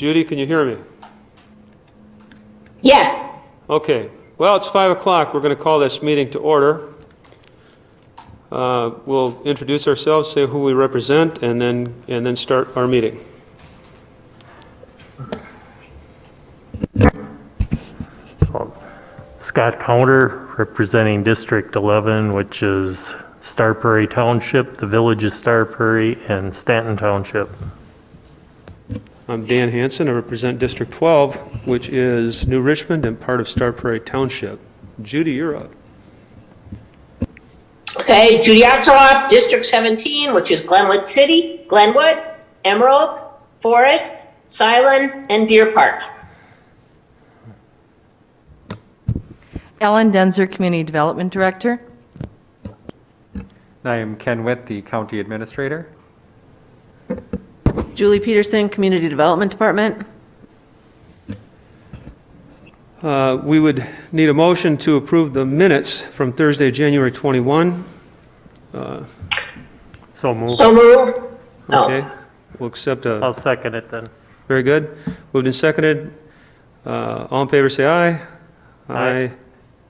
Judy, can you hear me? Yes. Okay. Well, it's 5 o'clock. We're going to call this meeting to order. We'll introduce ourselves, say who we represent, and then start our meeting. Scott Counter, representing District 11, which is Star Prairie Township, the village of Star Prairie, and Stanton Township. I'm Dan Hansen. I represent District 12, which is New Richmond and part of Star Prairie Township. Judy, you're up. Okay, Judy Oxoff, District 17, which is Glenwood City, Glenwood, Emerald, Forest, Silen, and Deer Park. Ellen Denzer, Community Development Director. I am Ken Witt, the County Administrator. Julie Peterson, Community Development Department. We would need a motion to approve the minutes from Thursday, January 21. So moved. So moved. Okay. We'll accept I'll second it then. Very good. Moved and seconded. All in favor say aye. Aye.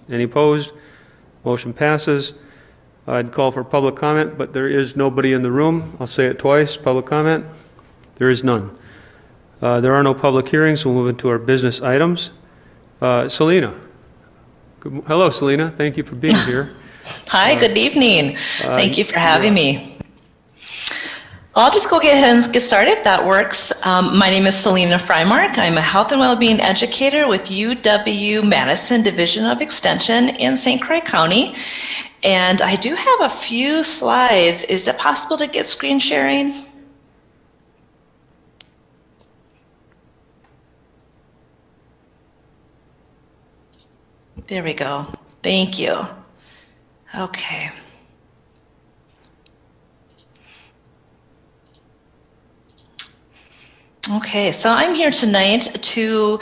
Any opposed? Motion passes. I'd call for public comment, but there is nobody in the room. I'll say it twice. Public comment? There is none. There are no public hearings. We'll move into our business items. Selena. Hello, Selena. Thank you for being here. Hi, good evening. Thank you for having me. I'll just go ahead and get started. That works. My name is Selena Freimark. I'm a health and well-being educator with UW-Madison Division of Extension in St. Croix County. And I do have a few slides. Is it possible to get screen sharing? There we go. Thank you. Okay. Okay, so I'm here tonight to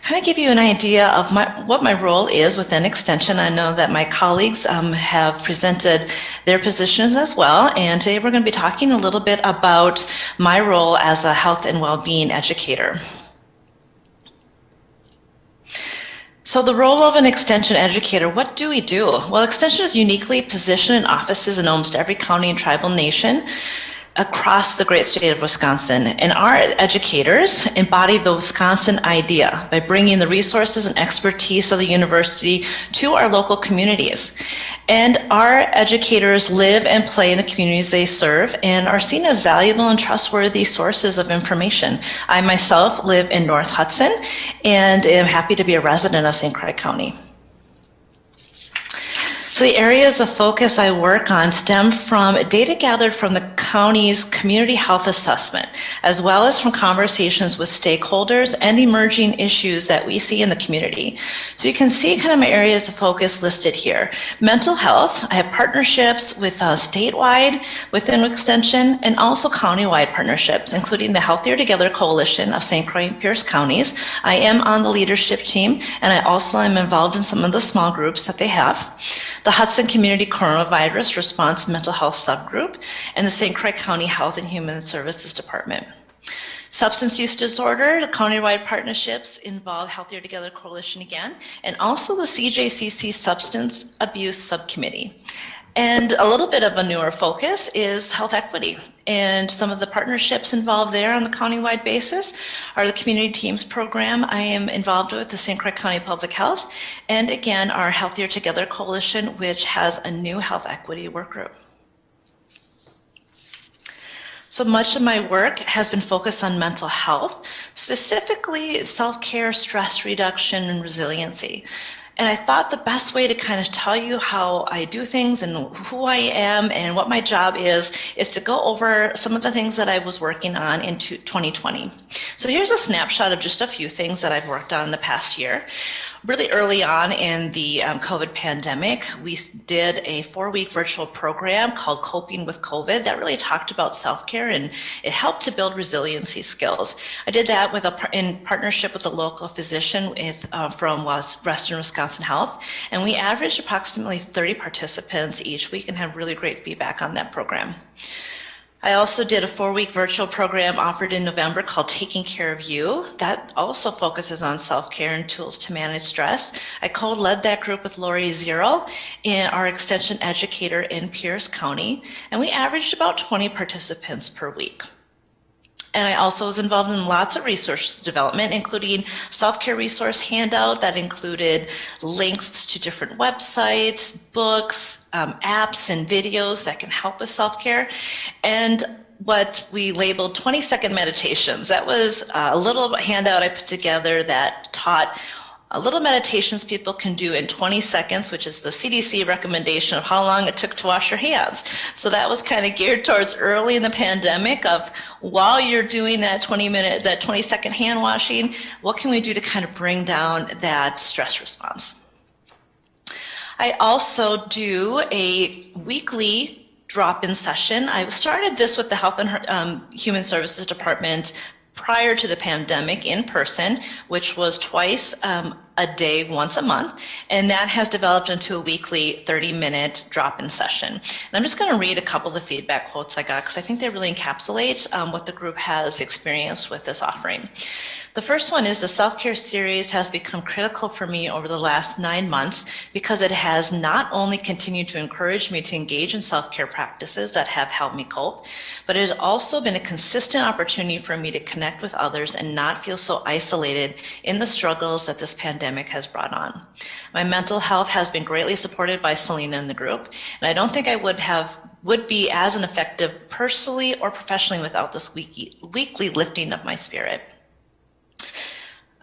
kind of give you an idea of what my role is within Extension. I know that my colleagues have presented their positions as well, and today we're going to be talking a little bit about my role as a health and well-being educator. So the role of an Extension educator, what do we do? Well, Extension is uniquely positioned in offices in almost every county and tribal nation across the great state of Wisconsin. And our educators embody the Wisconsin idea by bringing the resources and expertise of the university to our local communities. And our educators live and play in the communities they serve and are seen as valuable and trustworthy sources of information. I myself live in North Hudson and am happy to be a resident of St. Croix County. So the areas of focus I work on stem from data gathered from the county's community health assessment, as well as from conversations with stakeholders and emerging issues that we see in the community. So you can see kind of my areas of focus listed here. Mental health, I have partnerships with statewide within Extension and also countywide partnerships, including the Healthier Together Coalition of St. Croix and Pierce counties. I am on the leadership team, and I also am involved in some of the small groups that they have. The Hudson Community Coronavirus Response Mental Health Subgroup, and the St. Croix County Health and Human Services Department. Substance use disorder, the countywide partnerships involve Healthier Together Coalition again, and also the CJCC Substance Abuse Subcommittee. And a little bit of a newer focus is health equity. And some of the partnerships involved there on the countywide basis are the Community Teams program I am involved with, the St. Croix County Public Health, and again, our Healthier Together Coalition, which has a new health equity work group. So much of my work has been focused on mental health, specifically self-care, stress reduction, and resiliency. And I thought the best way to kind of tell you how I do things and who I am and what my job is to go over some of the things that I was working on in 2020. So here's a snapshot of just a few things that I've worked on in the past year. Really early on in the COVID pandemic, we did a 4-week virtual program called Coping with COVID that really talked about self-care, and it helped to build resiliency skills. I did that in partnership with a local physician from Western Wisconsin Health, and we averaged approximately 30 participants each week and had really great feedback on that program. I also did a 4-week virtual program offered in November called Taking Care of You. That also focuses on self-care and tools to manage stress. I co-led that group with Lori Zero, our extension educator in Pierce County, and we averaged about 20 participants per week. And I also was involved in lots of resource development, including self-care resource handout that included links to different websites, books, apps, and videos that can help with self-care, and what we labeled 20-second meditations. That was a little handout I put together that taught little meditations people can do in 20 seconds, which is the CDC recommendation of how long it took to wash your hands. So that was kind of geared towards early in the pandemic of while you're doing that 20-second hand washing, what can we do to kind of bring down that stress response? I also do a weekly drop-in session. I started this with the Health and Human Services Department prior to the pandemic in person, which was twice a day, once a month, and that has developed into a weekly 30-minute drop-in session. And I'm just going to read a couple of the feedback quotes I got because I think they really encapsulate what the group has experienced with this offering. The first one is the self-care series has become critical for me over the last 9 months because it has not only continued to encourage me to engage in self-care practices that have helped me cope, but it has also been a consistent opportunity for me to connect with others and not feel so isolated in the struggles that this pandemic has brought on. My mental health has been greatly supported by Selena and the group, and I don't think I would be as effective personally or professionally without this weekly lifting of my spirit.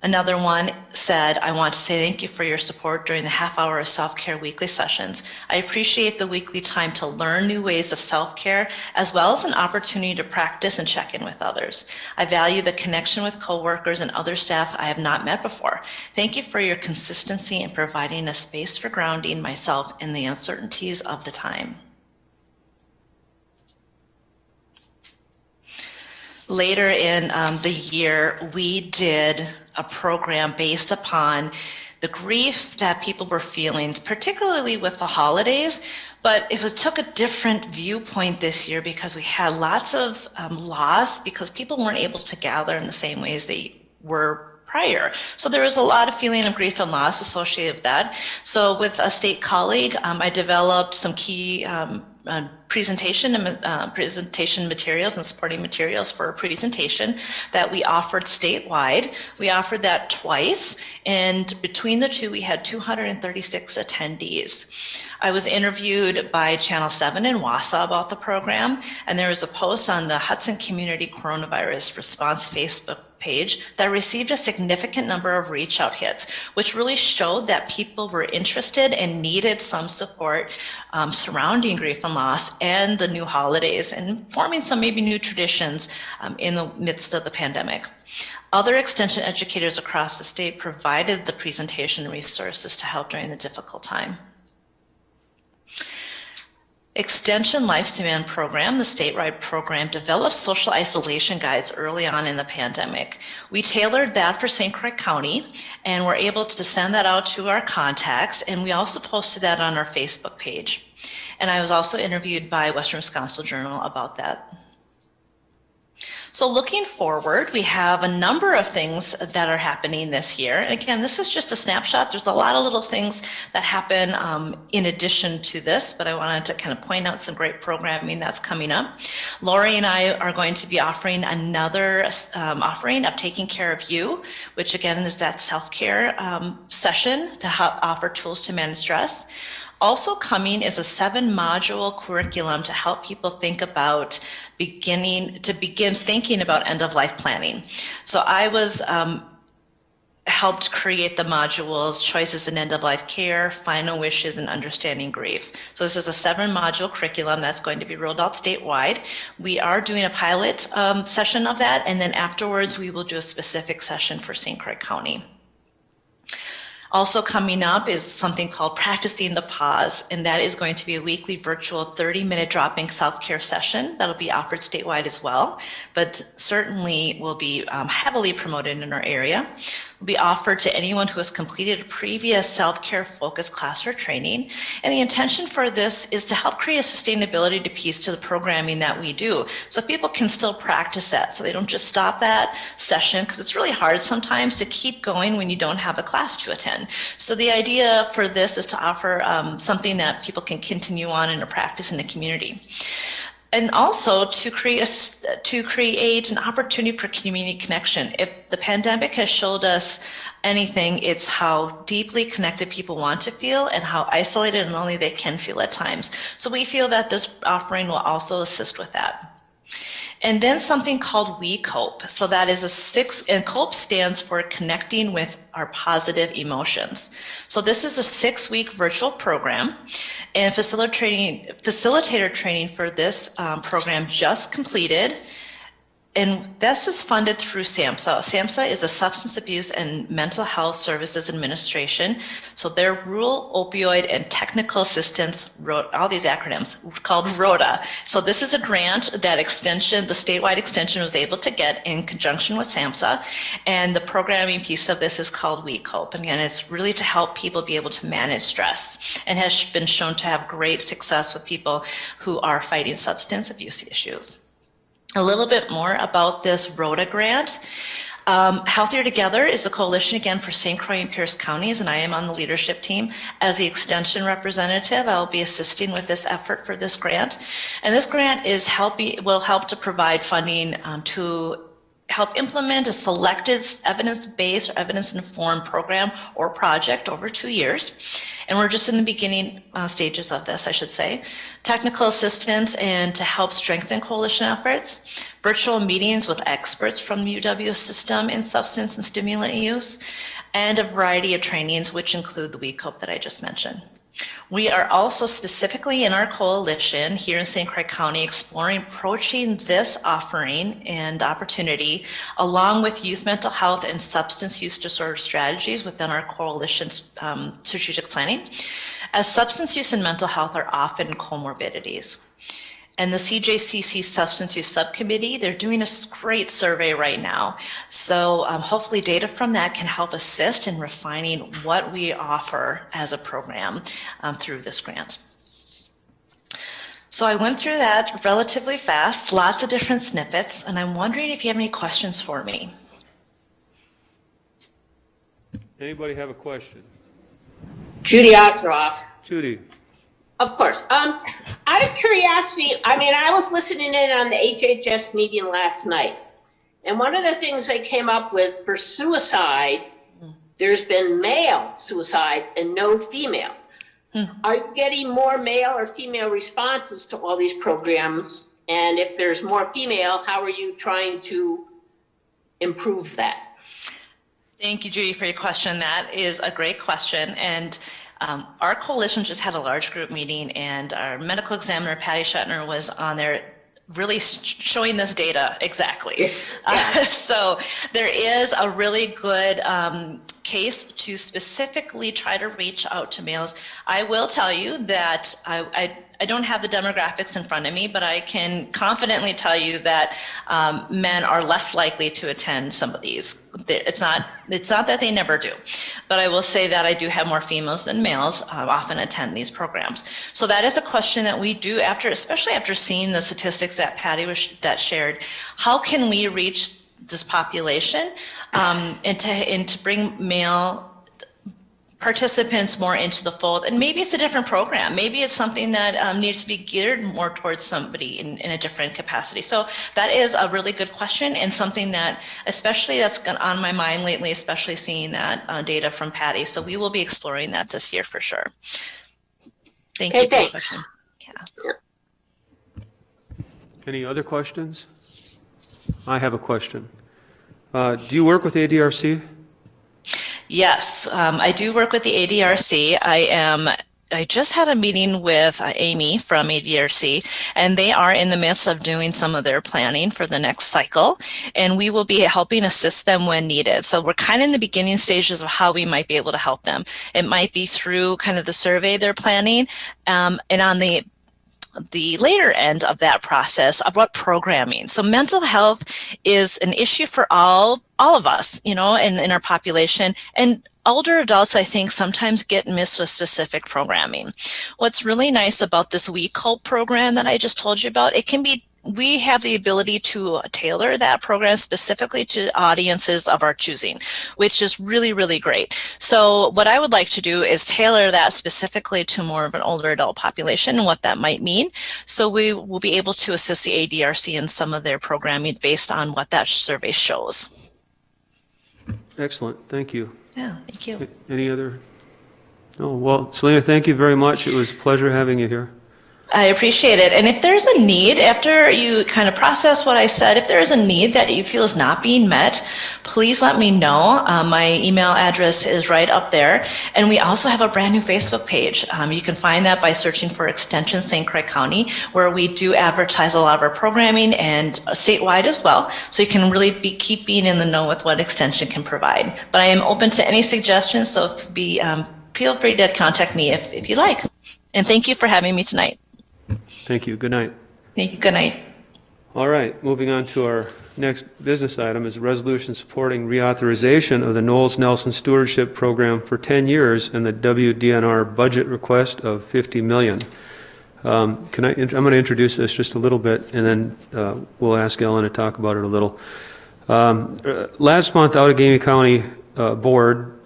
Another one said, I want to say thank you for your support during the half-hour of self-care weekly sessions. I appreciate the weekly time to learn new ways of self-care, as well as an opportunity to practice and check in with others. I value the connection with coworkers and other staff I have not met before. Thank you for your consistency in providing a space for grounding myself in the uncertainties of the time. Later in the year, we did a program based upon the grief that people were feeling, particularly with the holidays, but it took a different viewpoint this year because we had lots of loss because people weren't able to gather in the same ways they were prior. So there was a lot of feeling of grief and loss associated with that. So with a state colleague, I developed some key presentation materials and supporting materials for a presentation that we offered statewide. We offered that twice, and between the two, we had 236 attendees. I was interviewed by Channel 7 in Wausau about the program, and there was a post on the Hudson Community Coronavirus Response Facebook page that received a significant number of reach out hits, which really showed that people were interested and needed some support surrounding grief and loss and the new holidays and forming some maybe new traditions in the midst of the pandemic. Other extension educators across the state provided the presentation and resources to help during the difficult time. Extension Lifespan Program, the statewide program, developed social isolation guides early on in the pandemic. We tailored that for St. Croix County and were able to send that out to our contacts, and we also posted that on our Facebook page. And I was also interviewed by Western Wisconsin Journal about that. So looking forward, we have a number of things that are happening this year. And again, this is just a snapshot. There's a lot of little things that happen in addition to this, but I wanted to kind of point out some great programming that's coming up. Lori and I are going to be offering another offering of Taking Care of You, which again is that self-care session to offer tools to manage stress. Also coming is a 7-module curriculum to help people think about begin thinking about end-of-life planning. So I was helped create the modules, Choices in End-of-Life Care, Final Wishes, and Understanding Grief. So this is a 7-module curriculum that's going to be rolled out statewide. We are doing a pilot session of that, and then afterwards we will do a specific session for St. Croix County. Also coming up is something called Practicing the Pause, and that is going to be a weekly virtual 30-minute drop-in self-care session that'll be offered statewide as well, but certainly will be heavily promoted in our area. will be offered to anyone who has completed a previous self-care focused class or training. And the intention for this is to help create a sustainability piece to the programming that we do, so people can still practice that, so they don't just stop that session, because it's really hard sometimes to keep going when you don't have a class to attend. So the idea for this is to offer something that people can continue on in a practice in the community. And also to create an opportunity for community connection. If the pandemic has showed us anything, it's how deeply connected people want to feel and how isolated and lonely they can feel at times. So we feel that this offering will also assist with that. And then something called We Cope. So that is and COPE stands for Connecting with Our Positive Emotions. So this is a 6-week virtual program, and facilitator training for this program just completed. And this is funded through SAMHSA. SAMHSA is the Substance Abuse and Mental Health Services Administration. So their Rural Opioid and Technical Assistance, all these acronyms, called ROTA. So this is a grant that the statewide extension was able to get in conjunction with SAMHSA. And the programming piece of this is called We Cope. And again, it's really to help people be able to manage stress, and has been shown to have great success with people who are fighting substance abuse issues. A little bit more about this ROTA grant. Healthier Together is the coalition, again, for St. Croix and Pierce counties, and I am on the leadership team. As the extension representative, I will be assisting with this effort for this grant. And this grant will help to provide funding to help implement a selected evidence-based or evidence-informed program or project over 2 years. And we're just in the beginning stages of this, I should say. Technical assistance and to help strengthen coalition efforts, virtual meetings with experts from the UW system in substance and stimulant use, and a variety of trainings, which include the We Cope that I just mentioned. We are also specifically in our coalition here in St. Croix County approaching this offering and opportunity along with youth mental health and substance use disorder strategies within our coalition's strategic planning, as substance use and mental health are often comorbidities. And the CJCC Substance Use Subcommittee, they're doing a great survey right now. So hopefully data from that can help assist in refining what we offer as a program through this grant. So I went through that relatively fast, lots of different snippets, and I'm wondering if you have any questions for me. Anybody have a question? Judy Otroff. Judy? Of course. Out of curiosity, I was listening in on the HHS meeting last night, and one of the things they came up with for suicide, there's been male suicides and no female. Are you getting more male or female responses to all these programs? And if there's more female, how are you trying to improve that? Thank you, Judy, for your question. That is a great question. And our coalition just had a large group meeting, and our medical examiner, Patty Shetner, was on there really showing this data exactly. So there is a really good case to specifically try to reach out to males. I will tell you that I don't have the demographics in front of me, but I can confidently tell you that men are less likely to attend some of these. It's not that they never do, but I will say that I do have more females than males often attend these programs. So that is a question that we do especially after seeing the statistics that Patty shared. How can we reach this population and to bring male participants more into the fold? And maybe it's a different program. Maybe it's something that needs to be geared more towards somebody in a different capacity. So that is a really good question, and something that especially that's on my mind lately, especially seeing that data from Patty. So we will be exploring that this year for sure. Thank you for the question. Yeah. Any other questions? I have a question. Do you work with ADRC? Yes, I do work with the ADRC. I just had a meeting with Amy from ADRC, and they are in the midst of doing some of their planning for the next cycle, and we will be helping assist them when needed. So we're kind of in the beginning stages of how we might be able to help them. It might be through kind of the survey they're planning, and on the the later end of that process about programming. So mental health is an issue for all of us, in our population. And older adults, I think, sometimes get missed with specific programming. What's really nice about this We Cope program that I just told you about, we have the ability to tailor that program specifically to audiences of our choosing, which is really, really great. So what I would like to do is tailor that specifically to more of an older adult population and what that might mean. So we will be able to assist the ADRC in some of their programming based on what that survey shows. Excellent, thank you. Yeah, thank you. Any other? No, well, Selena, thank you very much. It was a pleasure having you here. I appreciate it. And if there's a need, after you kind of process what I said, if there is a need that you feel is not being met, please let me know. My email address is right up there. And we also have a brand new Facebook page. You can find that by searching for Extension St. Croix County, where we do advertise a lot of our programming and statewide as well. So you can really keep being in the know with what Extension can provide. But I am open to any suggestions, so feel free to contact me if you like. And thank you for having me tonight. Thank you, good night. Thank you. Good night. All right, moving on to our next business item is a resolution supporting reauthorization of the Knowles Nelson Stewardship Program for 10 years and the WDNR budget request of $50 million. I'm going to introduce this just a little bit, and then we'll ask Ellen to talk about it a little. Last month, Outagamie County Board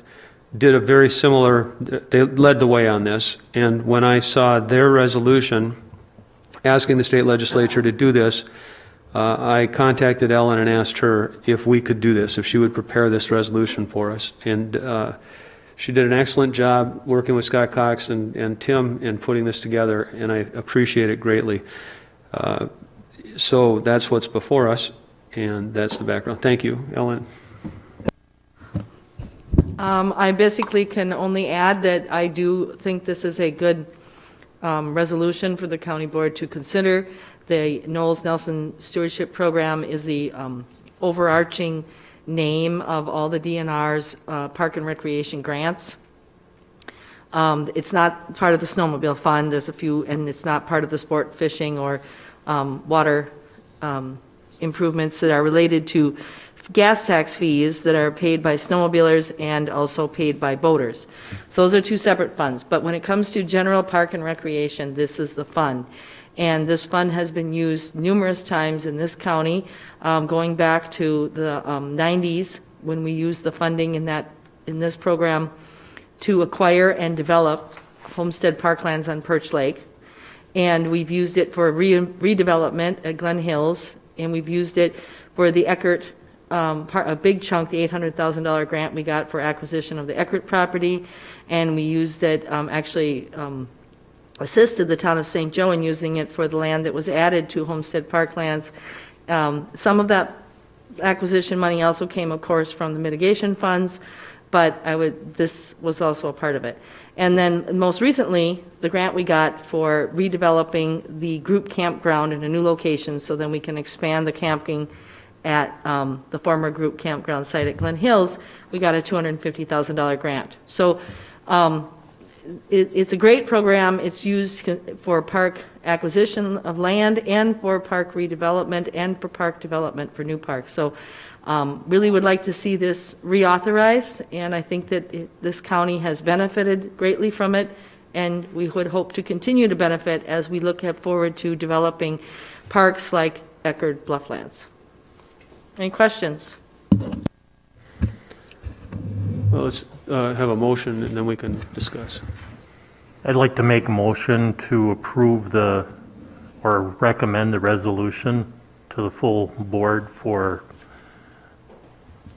did a very similar, they led the way on this, and when I saw their resolution asking the state legislature to do this, I contacted Ellen and asked her if we could do this, if she would prepare this resolution for us. And she did an excellent job working with Scott Cox and Tim in putting this together, and I appreciate it greatly. So that's what's before us, and that's the background. Thank you, Ellen. I basically can only add that I do think this is a good resolution for the county board to consider. The Knowles Nelson Stewardship Program is the overarching name of all the DNR's park and recreation grants. It's not part of the snowmobile fund. There's a few, and it's not part of the sport fishing or water improvements that are related to gas tax fees that are paid by snowmobilers and also paid by boaters. So those are two separate funds. But when it comes to general park and recreation, this is the fund. And this fund has been used numerous times in this county, going back to the 90s when we used the funding in this program to acquire and develop homestead parklands on Perch Lake. And we've used it for redevelopment at Glen Hills, and we've used it for the Eckert a big chunk, the $800,000 grant we got for acquisition of the Eckert property, and we used it, assisted the town of St. Joe in using it for the land that was added to Homestead Parklands. Some of that acquisition money also came, of course, from the mitigation funds, but this was also a part of it. And then most recently, the grant we got for redeveloping the group campground in a new location, so then we can expand the camping at the former group campground site at Glen Hills. We got a $250,000 grant. So it's a great program. It's used for park acquisition of land and for park redevelopment and for park development for new parks. So really would like to see this reauthorized, and I think that this county has benefited greatly from it, and we would hope to continue to benefit as we look forward to developing parks like Eckerd Blufflands. Any questions? Well, let's have a motion and then we can discuss. I'd like to make a motion to approve or recommend the resolution to the full board for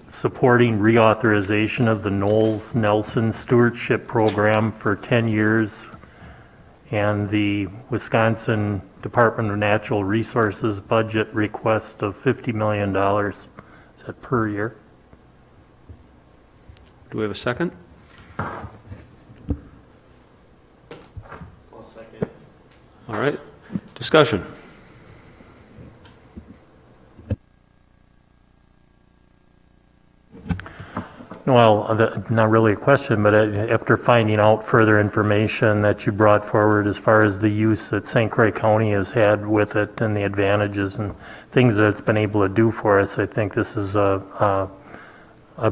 supporting reauthorization of the Knowles Nelson Stewardship Program for 10 years and the Wisconsin Department of Natural Resources budget request of $50 million. Is that per year? Do we have a second? I'll second. All right, discussion. Well, not really a question, but after finding out further information that you brought forward as far as the use that St. Croix County has had with it and the advantages and things that it's been able to do for us, I think this is a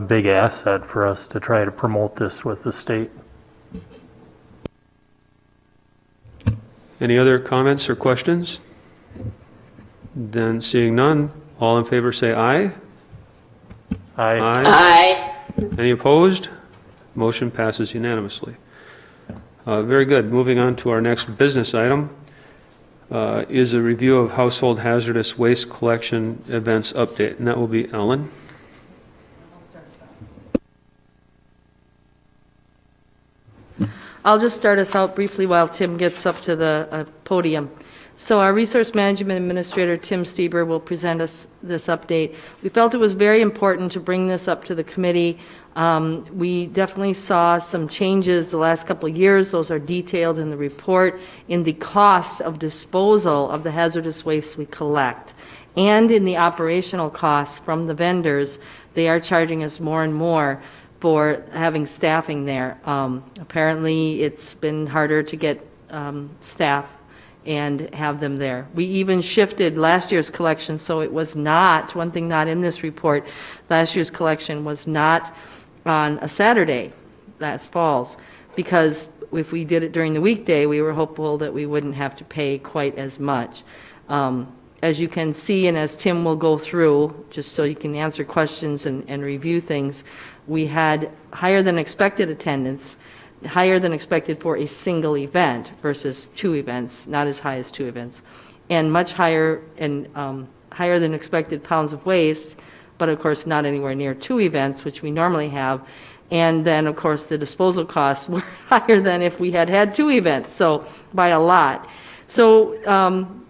big asset for us to try to promote this with the state. Any other comments or questions? Then seeing none, all in favor say aye. Aye. Aye. Any opposed? Motion passes unanimously. Very good. Moving on to our next business item is a review of household hazardous waste collection events update, and that will be Ellen. I'll just start us out briefly while Tim gets up to the podium. So our Resource Management Administrator, Tim Stieber, will present us this update. We felt it was very important to bring this up to the committee. We definitely saw some changes the last couple of years. Those are detailed in the report, in the cost of disposal of the hazardous waste we collect, and in the operational costs from the vendors. They are charging us more and more for having staffing there. Apparently, it's been harder to get staff and have them there. We even shifted last year's collection, so it was not, one thing not in this report, last year's collection was not on a Saturday, last fall's, because if we did it during the weekday, we were hopeful that we wouldn't have to pay quite as much. As you can see, and as Tim will go through, just so you can answer questions and review things, we had higher than expected attendance, higher than expected for a single event versus 2 events, not as high as 2 events, and much higher and higher than expected pounds of waste, but of course not anywhere near 2 events, which we normally have. And then of course the disposal costs were higher than if we had had 2 events, so by a lot. So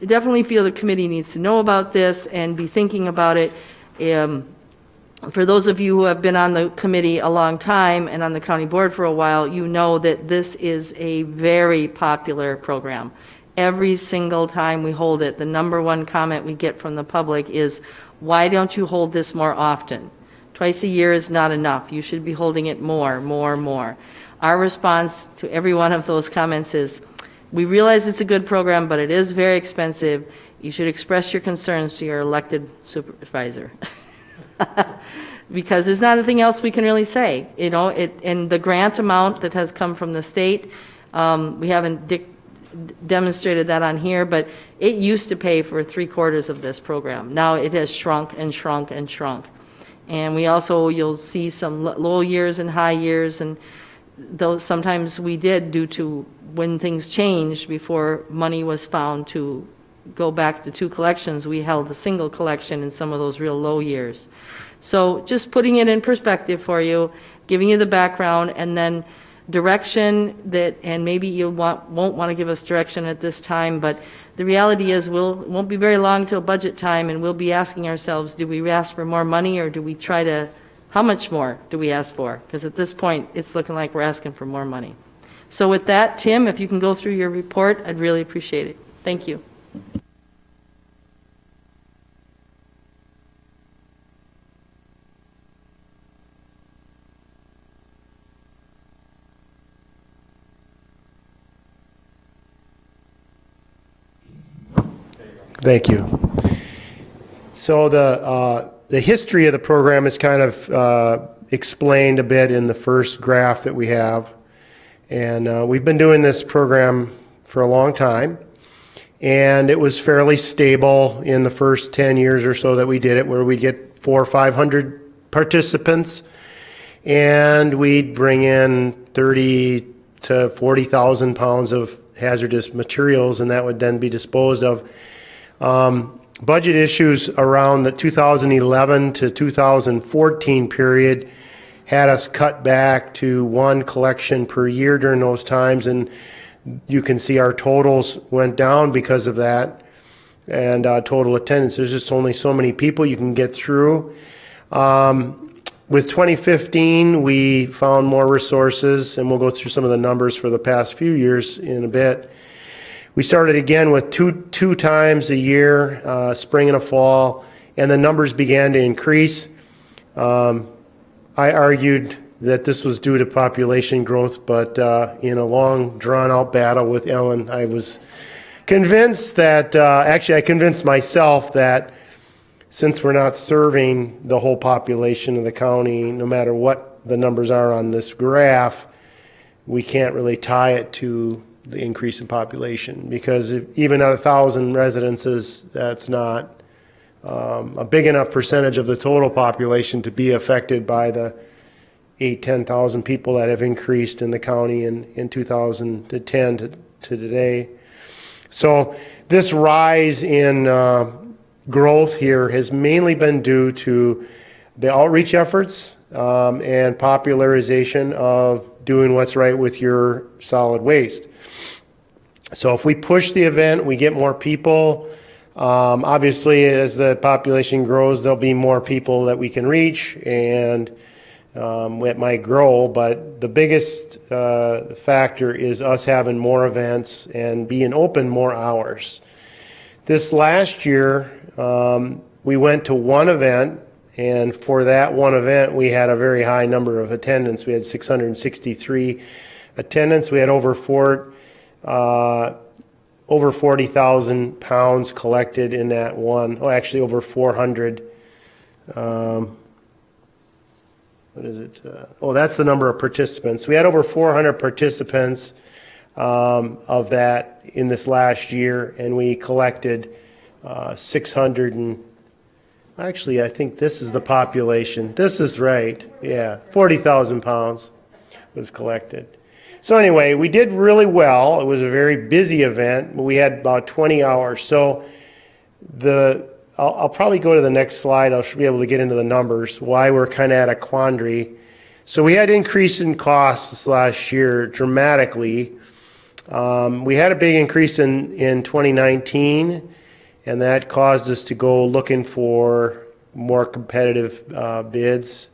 definitely feel the committee needs to know about this and be thinking about it. For those of you who have been on the committee a long time and on the county board for a while, you know that this is a very popular program. Every single time we hold it, the number one comment we get from the public is, why don't you hold this more often? Twice a year is not enough. You should be holding it more. Our response to every one of those comments is, we realize it's a good program, but it is very expensive. You should express your concerns to your elected supervisor. Because there's nothing else we can really say, you know. And the grant amount that has come from the state, we haven't demonstrated that on here, but it used to pay for 3/4 of this program. Now it has shrunk and shrunk and shrunk. And we also, you'll see some low years and high years, and those sometimes we did, due to when things changed before money was found to go back to 2 collections, we held a single collection in some of those real low years. So just putting it in perspective for you, giving you the background, and then direction that, and maybe you won't want to give us direction at this time, but the reality is it won't be very long till budget time, and we'll be asking ourselves, do we ask for more money, or do we try to, how much more do we ask for? Because at this point, it's looking like we're asking for more money. So with that, Tim, if you can go through your report, I'd really appreciate it. Thank you. Thank you. So the history of the program is kind of explained a bit in the first graph that we have. And we've been doing this program for a long time. And it was fairly stable in the first 10 years or so that we did it, where we'd get 400 or 500 participants. And we'd bring in 30 to 40,000 pounds of hazardous materials, and that would then be disposed of. Budget issues around the 2011 to 2014 period had us cut back to 1 collection per year during those times, and you can see our totals went down because of that, and total attendance. There's just only so many people you can get through. With 2015, we found more resources, and we'll go through some of the numbers for the past few years in a bit. We started again with two times a year, spring and a fall, and the numbers began to increase. I argued that this was due to population growth, but in a long, drawn-out battle with Ellen, I was convinced that, actually I convinced myself that since we're not serving the whole population of the county, no matter what the numbers are on this graph, we can't really tie it to the increase in population, because even at 1,000 residences, that's not a big enough percentage of the total population to be affected by the 10,000 people that have increased in the county in 2010 to today. So this rise in growth here has mainly been due to the outreach efforts and popularization of doing what's right with your solid waste. So if we push the event, we get more people. Obviously, as the population grows, there'll be more people that we can reach, and it might grow, but the biggest factor is us having more events and being open more hours. This last year, we went to one event, and for that one event, we had a very high number of attendance. We had 663 attendance. We had over 40,000 pounds collected in that one. Oh, actually over 400. What is it? That's the number of participants. We had over 400 participants of that in this last year, and we collected 600 and actually I think this is the population. This is right. Yeah, 40,000 pounds was collected. So anyway, we did really well. It was a very busy event. We had about 20 hours. So I'll probably go to the next slide. I'll be able to get into the numbers, why we're kind of at a quandary. So we had increase in costs this last year dramatically. We had a big increase in 2019, and that caused us to go looking for more competitive bids.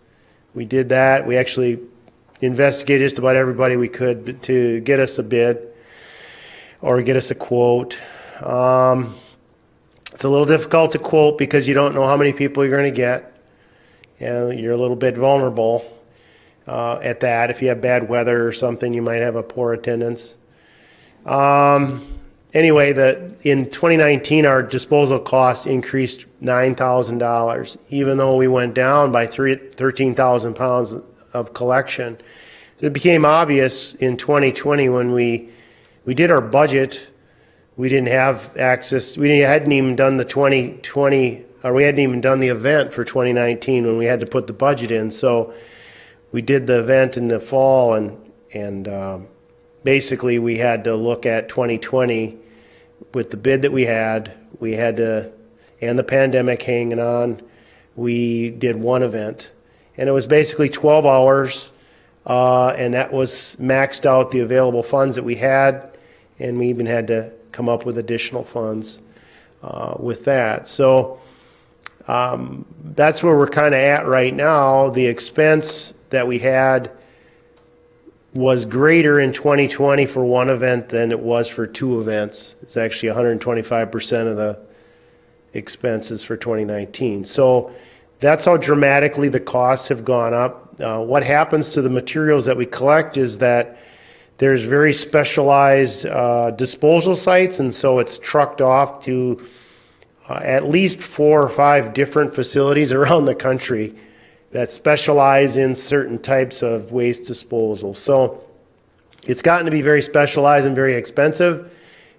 We did that. We actually investigated just about everybody we could to get us a bid or get us a quote. It's a little difficult to quote because you don't know how many people you're going to get, and you're a little bit vulnerable at that. If you have bad weather or something, you might have a poor attendance. Anyway, in 2019, our disposal costs increased $9,000, even though we went down by 13,000 pounds of collection. It became obvious in 2020 when we did our budget. We didn't have access. We hadn't even done the 2020, or we hadn't even done the event for 2019 when we had to put the budget in. So we did the event in the fall, and basically we had to look at 2020 with the bid that we had to, and the pandemic hanging on. We did one event, and it was basically 12 hours, and that was maxed out the available funds that we had, and we even had to come up with additional funds with that. So that's where we're kind of at right now. The expense that we had was greater in 2020 for one event than it was for two events. It's actually 125% of the expenses for 2019. So that's how dramatically the costs have gone up. What happens to the materials that we collect is that there's very specialized disposal sites, and so it's trucked off to at least 4 or 5 different facilities around the country that specialize in certain types of waste disposal. So it's gotten to be very specialized and very expensive,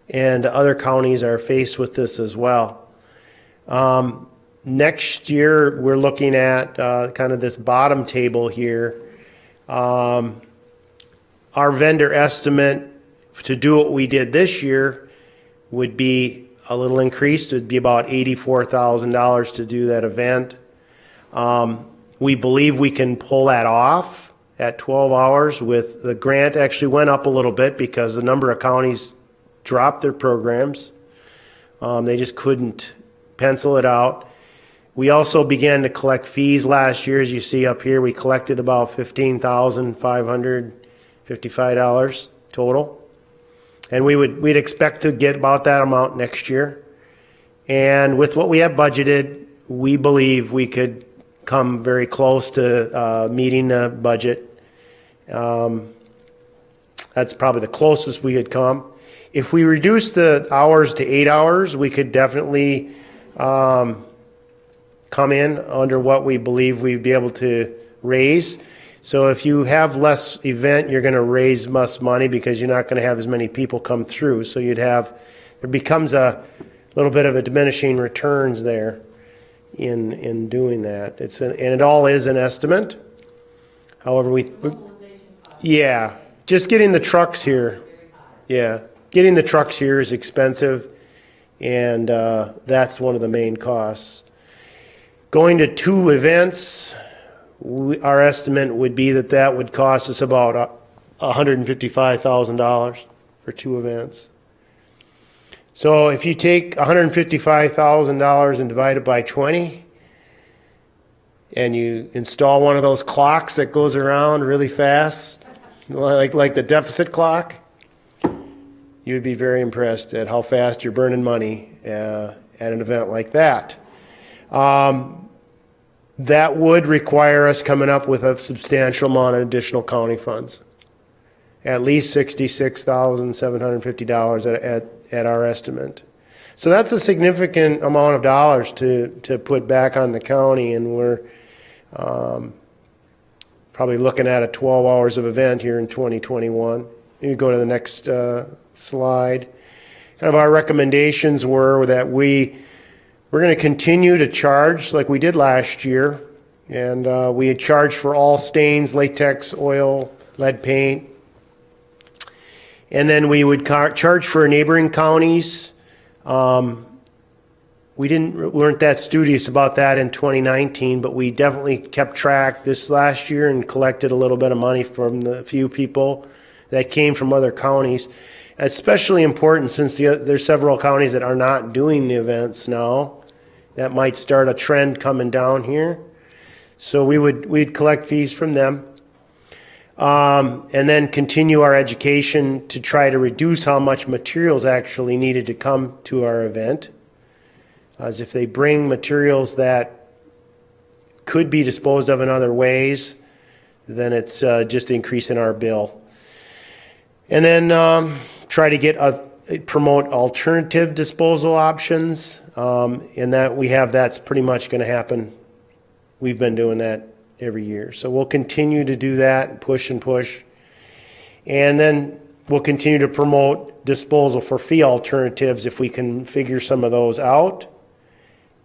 and other counties are faced with this as well. Next year, we're looking at kind of this bottom table here. Our vendor estimate to do what we did this year would be a little increased. It would be about $84,000 to do that event. We believe we can pull that off at 12 hours. With the grant actually went up a little bit because the number of counties dropped their programs. They just couldn't pencil it out. We also began to collect fees last year. As you see up here, we collected about $15,555 total. And we'd expect to get about that amount next year. And with what we have budgeted, we believe we could come very close to meeting the budget. That's probably the closest we had come. If we reduce the hours to 8 hours, we could definitely come in under what we believe we'd be able to raise. So if you have less event, you're going to raise less money because you're not going to have as many people come through. So there becomes a little bit of a diminishing returns there in doing that. And it all is an estimate. However, yeah, just getting the trucks here. Yeah, getting the trucks here is expensive, and that's one of the main costs. Going to 2 events, our estimate would be that would cost us about $155,000 for 2 events. So if you take $155,000 and divide it by 20, and you install one of those clocks that goes around really fast, like the deficit clock, you would be very impressed at how fast you're burning money at an event like that. That would require us coming up with a substantial amount of additional county funds, at least $66,750 at our estimate. So that's a significant amount of dollars to put back on the county, and we're probably looking at a 12 hours of event here in 2021. You go to the next slide. Kind of our recommendations were that we're going to continue to charge like we did last year, and we had charged for all stains, latex, oil, lead paint, and then we would charge for neighboring counties. We weren't that studious about that in 2019, but we definitely kept track this last year and collected a little bit of money from the few people that came from other counties. Especially important since there's several counties that are not doing the events now. That might start a trend coming down here. So we'd collect fees from them. And then continue our education to try to reduce how much materials actually needed to come to our event. As if they bring materials that could be disposed of in other ways, then it's just increasing our bill. And then try to promote alternative disposal options, and that's pretty much going to happen. We've been doing that every year. So we'll continue to do that, push and push. And then we'll continue to promote disposal for fee alternatives if we can figure some of those out.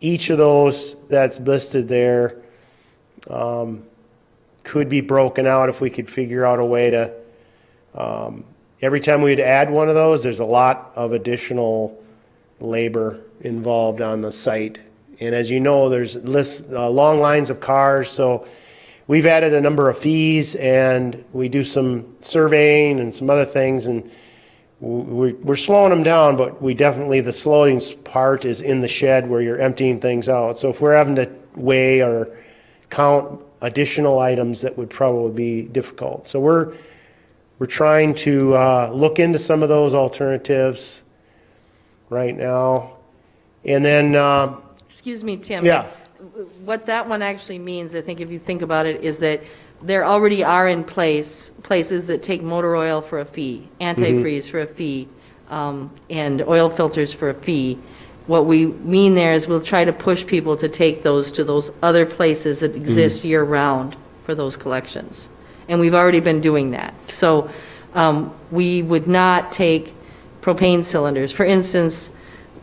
Each of those that's listed there could be broken out if we could figure out a way to, every time we'd add one of those, there's a lot of additional labor involved on the site. And as you know, there's long lines of cars, so we've added a number of fees, and we do some surveying and some other things, and we're slowing them down, but the slowing part is in the shed where you're emptying things out. So if we're having to weigh or count additional items, that would probably be difficult. So we're trying to look into some of those alternatives right now. And then... Excuse me, Tim. Yeah. What that one actually means, I think if you think about it, is that there already are in places that take motor oil for a fee, antifreeze for a fee, and oil filters for a fee. What we mean there is we'll try to push people to take those to those other places that exist year-round for those collections. And we've already been doing that. So we would not take propane cylinders. For instance,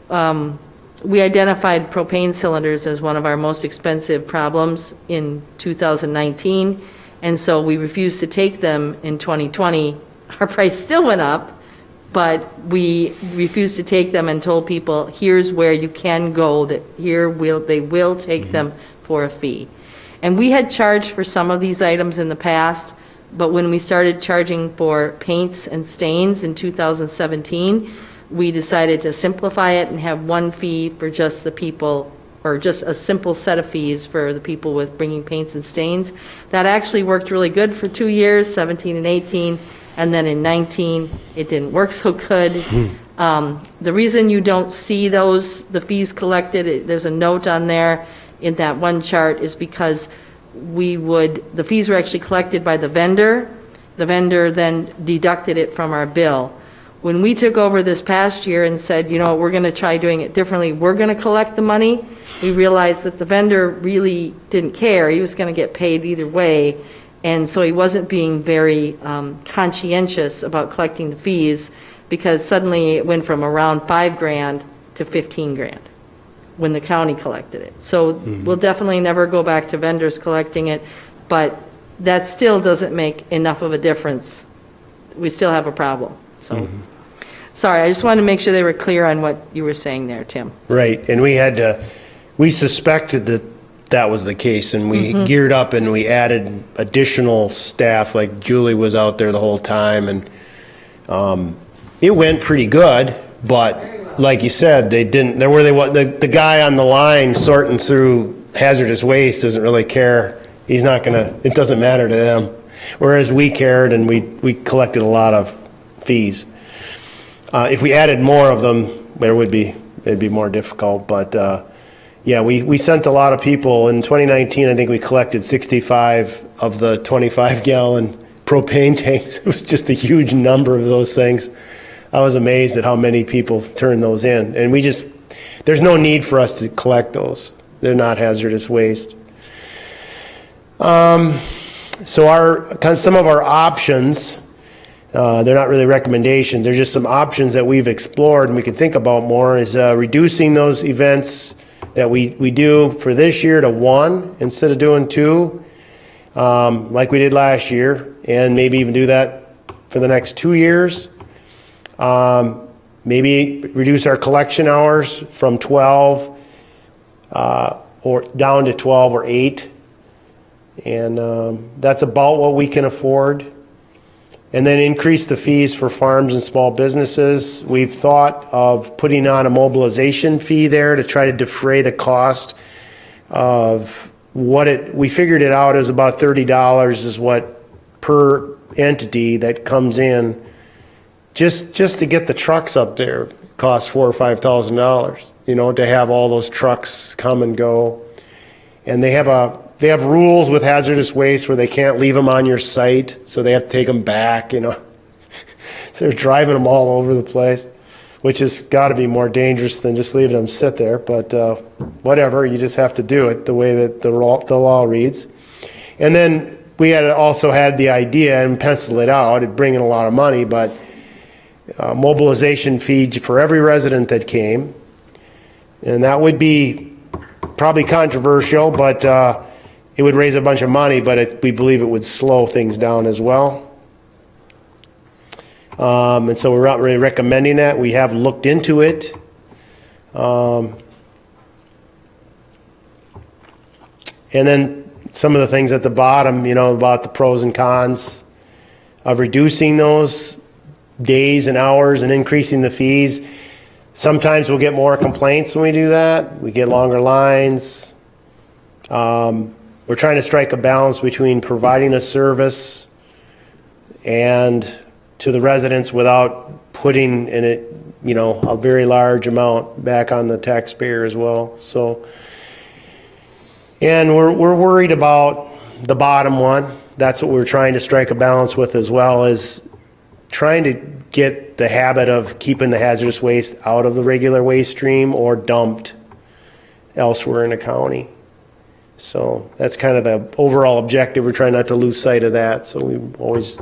we identified propane cylinders as one of our most expensive problems in 2019, and so we refused to take them in 2020. Our price still went up, but we refused to take them and told people, here's where you can go, that they will take them for a fee. And we had charged for some of these items in the past, but when we started charging for paints and stains in 2017, we decided to simplify it and have one fee for just the people, or just a simple set of fees for the people with bringing paints and stains. That actually worked really good for 2 years, 17 and 18, and then in 19, it didn't work so good. The reason you don't see the fees collected, there's a note on there, in that one chart is because the fees were actually collected by the vendor. The vendor then deducted it from our bill. When we took over this past year and said, you know, we're going to try doing it differently, we're going to collect the money, we realized that the vendor really didn't care. He was going to get paid either way. And so he wasn't being very conscientious about collecting the fees, because suddenly it went from around $5,000 to $15,000 when the county collected it. So we'll definitely never go back to vendors collecting it, but that still doesn't make enough of a difference. We still have a problem, so. Sorry, I just wanted to make sure they were clear on what you were saying there, Tim. Right, and we suspected that was the case, and we geared up and we added additional staff, like Julie was out there the whole time, and it went pretty good, but like you said, the guy on the line sorting through hazardous waste doesn't really care. He's not gonna, it doesn't matter to them. Whereas we cared, and we collected a lot of fees. If we added more of them, it'd be more difficult, but yeah, we sent a lot of people. In 2019, I think we collected 65 of the 25-gallon propane tanks. It was just a huge number of those things. I was amazed at how many people turned those in. And there's no need for us to collect those. They're not hazardous waste. So some of our options, they're not really recommendations, they're just some options that we've explored and we could think about more, is reducing those events that we do for this year to 1 instead of doing 2, like we did last year, and maybe even do that for the next 2 years. Maybe reduce our collection hours from 12 or down to 12 or 8, and that's about what we can afford. And then increase the fees for farms and small businesses. We've thought of putting on a mobilization fee there to try to defray the cost of we figured it out as about $30 is what per entity that comes in. Just to get the trucks up there costs $4,000 or $5,000, to have all those trucks come and go. And they have rules with hazardous waste where they can't leave them on your site, so they have to take them back, So they're driving them all over the place, which has got to be more dangerous than just leaving them sit there. But whatever, you just have to do it the way that the law reads. And then we also had the idea and pencil it out. It'd bring in a lot of money, but mobilization fee for every resident that came, and that would be probably controversial, but it would raise a bunch of money, but we believe it would slow things down as well. And so we're not really recommending that. We have looked into it. And then some of the things at the bottom, about the pros and cons of reducing those days and hours and increasing the fees. Sometimes we'll get more complaints when we do that. We get longer lines. We're trying to strike a balance between providing a service and to the residents without putting in it, a very large amount back on the taxpayer as well. So, and we're worried about the bottom one. That's what we're trying to strike a balance with, as well as trying to get the habit of keeping the hazardous waste out of the regular waste stream or dumped elsewhere in the county. So that's kind of the overall objective. We're trying not to lose sight of that, so we always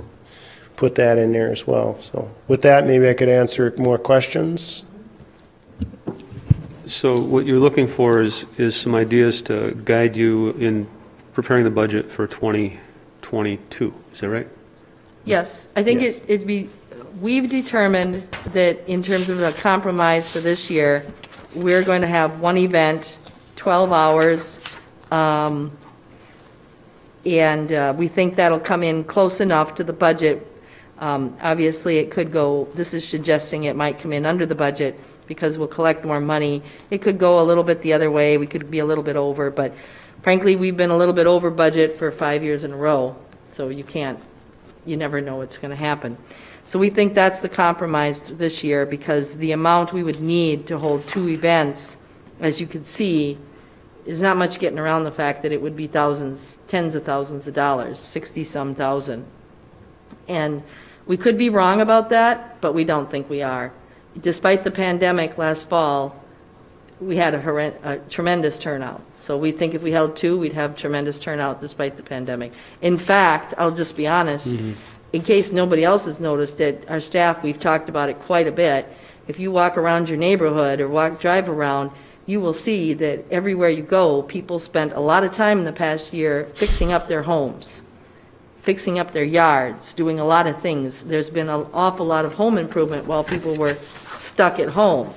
put that in there as well. So with that, maybe I could answer more questions. So what you're looking for is some ideas to guide you in preparing the budget for 2022, is that right? Yes, I think Yes. we've determined that in terms of a compromise for this year, we're going to have one event, 12 hours, and we think that'll come in close enough to the budget. Obviously, it could go, this is suggesting it might come in under the budget because we'll collect more money. It could go a little bit the other way. We could be a little bit over, but frankly, we've been a little bit over budget for 5 years in a row, so you never know what's going to happen. So we think that's the compromise this year, because the amount we would need to hold 2 events, as you can see, there's not much getting around the fact that it would be thousands, tens of thousands of dollars, 60-some thousand. And we could be wrong about that, but we don't think we are. Despite the pandemic last fall, we had a tremendous turnout. So we think if we held 2, we'd have tremendous turnout despite the pandemic. In fact, I'll just be honest, in case nobody else has noticed it, our staff, we've talked about it quite a bit. If you walk around your neighborhood or drive around, you will see that everywhere you go, people spent a lot of time in the past year fixing up their homes, fixing up their yards, doing a lot of things. There's been an awful lot of home improvement while people were stuck at home.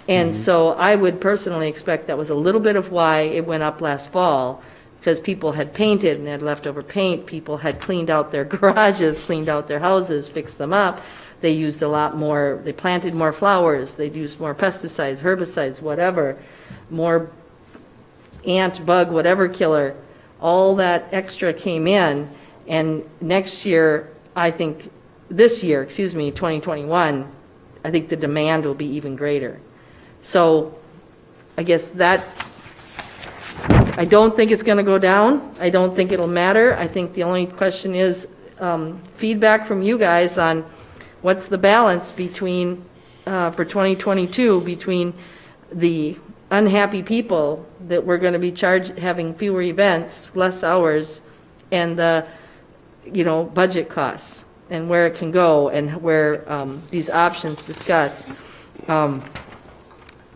And so I would personally expect that was a little bit of why it went up last fall, because people had painted and had leftover paint, people had cleaned out their garages, cleaned out their houses, fixed them up. They used a lot more, they planted more flowers, they'd used more pesticides, herbicides, whatever, more ant, bug, whatever killer. All that extra came in, and next year, this year, 2021, I think the demand will be even greater. So I guess I don't think it's going to go down. I don't think it'll matter. I think the only question is feedback from you guys on what's the balance between, for 2022, between the unhappy people that we're going to be having fewer events, less hours, and the, budget costs, and where it can go, and where these options discuss.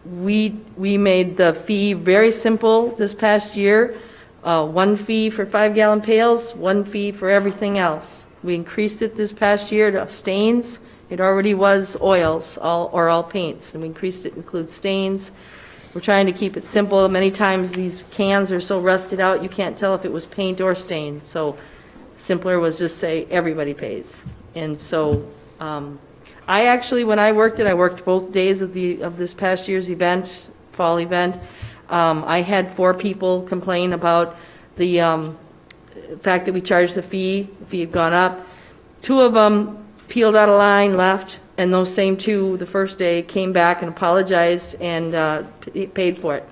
We made the fee very simple this past year. 1 fee for 5-gallon pails, 1 fee for everything else. We increased it this past year to stains. It already was oils, all paints, and we increased it to include stains. We're trying to keep it simple. Many times these cans are so rusted out you can't tell if it was paint or stain. So simpler was just say everybody pays. And so I actually, when I worked both days of this past year's event, fall event. I had 4 people complain about the fact that we charged the fee. The fee had gone up. 2 of them peeled out of line, left, and those same 2 the first day came back and apologized and paid for it.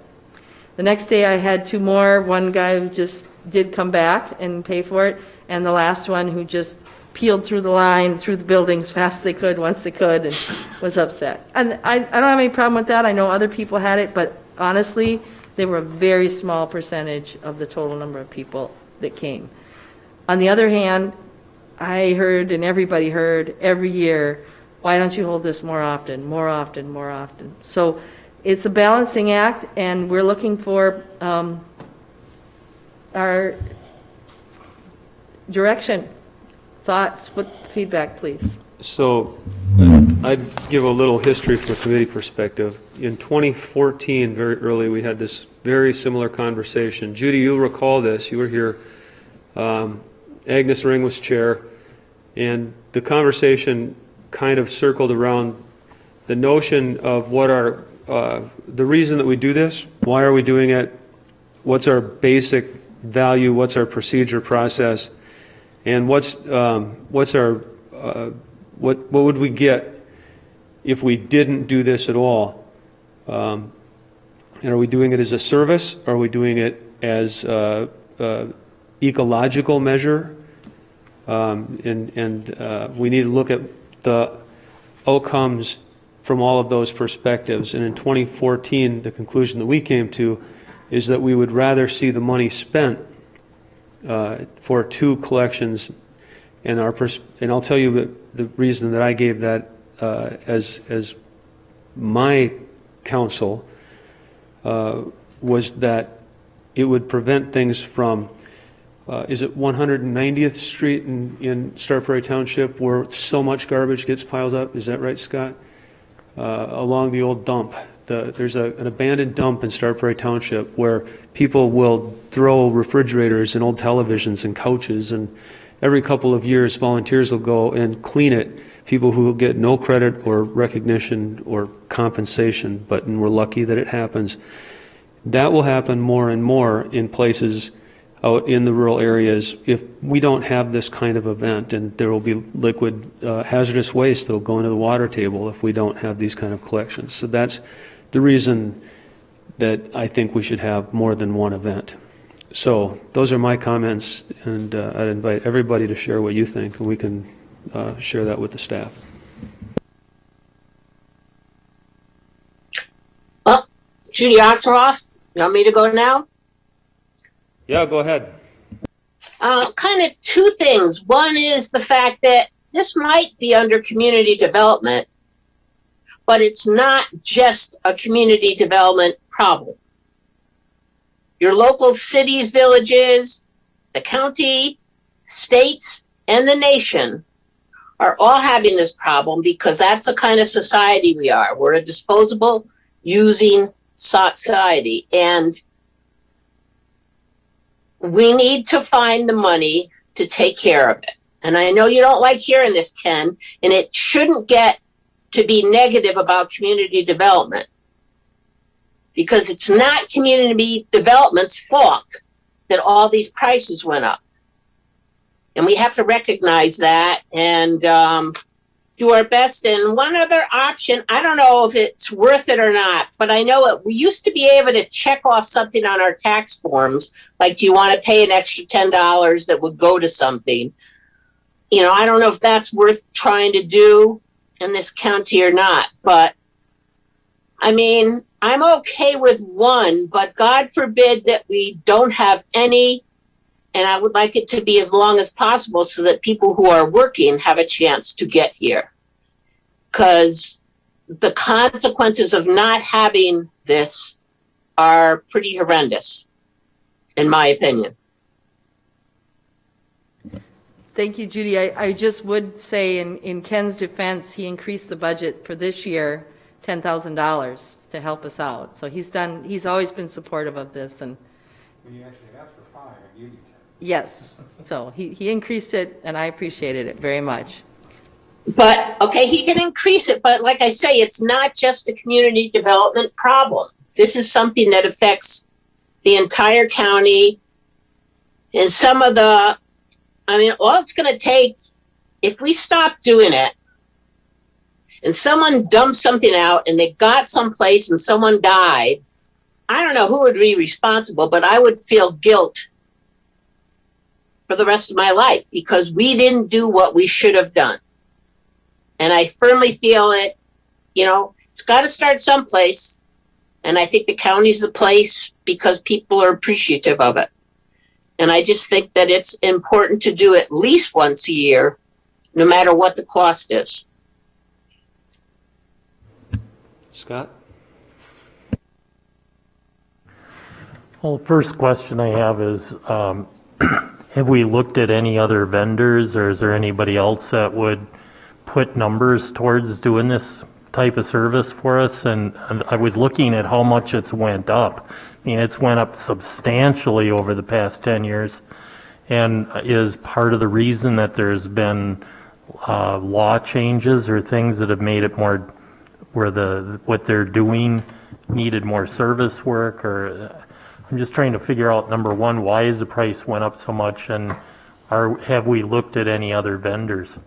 The next day I had 2 more. One guy who just did come back and pay for it, and the last one who just peeled through the line, through the building as fast as they could, once they could, and was upset. And I don't have any problem with that. I know other people had it, but honestly, they were a very small percentage of the total number of people that came. On the other hand, I heard, and everybody heard, every year, why don't you hold this more often, more often, more often? So it's a balancing act, and we're looking for our direction. Thoughts, feedback, please. So I'd give a little history from a committee perspective. In 2014, very early, we had this very similar conversation. Judy, you'll recall this. You were here. Agnes Ring was chair, and the conversation kind of circled around the notion of what our the reason that we do this. Why are we doing it? What's our basic value? What's our procedure process? And what would we get if we didn't do this at all? And are we doing it as a service? Are we doing it as ecological measure? We need to look at the outcomes from all of those perspectives. And in 2014, the conclusion that we came to is that we would rather see the money spent for 2 collections, and I'll tell you the reason that I gave that as my counsel was that it would prevent things from is it 190th Street in Star Prairie Township where so much garbage gets piled up? Is that right, Scott? Along the old dump. There's an abandoned dump in Star Prairie Township where people will throw refrigerators and old televisions and couches, and every couple of years volunteers will go and clean it. People who will get no credit or recognition or compensation, but we're lucky that it happens. That will happen more and more in places out in the rural areas if we don't have this kind of event, and there will be liquid hazardous waste that will go into the water table if we don't have these kind of collections. So that's the reason that I think we should have more than one event. So those are my comments, and I'd invite everybody to share what you think, and we can share that with the staff. Well, Judy Ostroff, you want me to go now? Yeah, go ahead. Kind of two things. One is the fact that this might be under community development, but it's not just a community development problem. Your local cities, villages, the county, states, and the nation are all having this problem because that's the kind of society we are. We're a disposable, using society. And we need to find the money to take care of it. And I know you don't like hearing this, Ken, and it shouldn't get to be negative about community development, because it's not community development's fault that all these prices went up. And we have to recognize that and do our best. And one other option, I don't know if it's worth it or not, but I know we used to be able to check off something on our tax forms, like, do you want to pay an extra $10 that would go to something? You know, I don't know if that's worth trying to do in this county or not, but I mean, I'm okay with one, but God forbid that we don't have any. And I would like it to be as long as possible so that people who are working have a chance to get here. Because the consequences of not having this are pretty horrendous, in my opinion. Thank you, Judy. I just would say in Ken's defense, he increased the budget for this year $10,000 to help us out. So he's always been supportive of this. And When you actually asked for 5, I gave you 10. yes, so he increased it, and I appreciated it very much. But, okay, he can increase it, but like I say, it's not just a community development problem. This is something that affects the entire county. And some of the, I mean, all it's going to take, if we stop doing it, and someone dumped something out and they got someplace and someone died, I don't know who would be responsible, but I would feel guilt for the rest of my life because we didn't do what we should have done. And I firmly feel it, you know, it's got to start someplace. And I think the county's the place because people are appreciative of it. And I just think that it's important to do at least once a year, no matter what the cost is. Scott? Well, the first question I have is, have we looked at any other vendors, or is there anybody else that would put numbers towards doing this type of service for us? And I was looking at how much it's went up. I mean, it's went up substantially over the past 10 years, and is part of the reason that there's been law changes or things that have made it more, where what they're doing needed more service work. Or I'm just trying to figure out, number one, why is the price went up so much, and have we looked at any other vendors?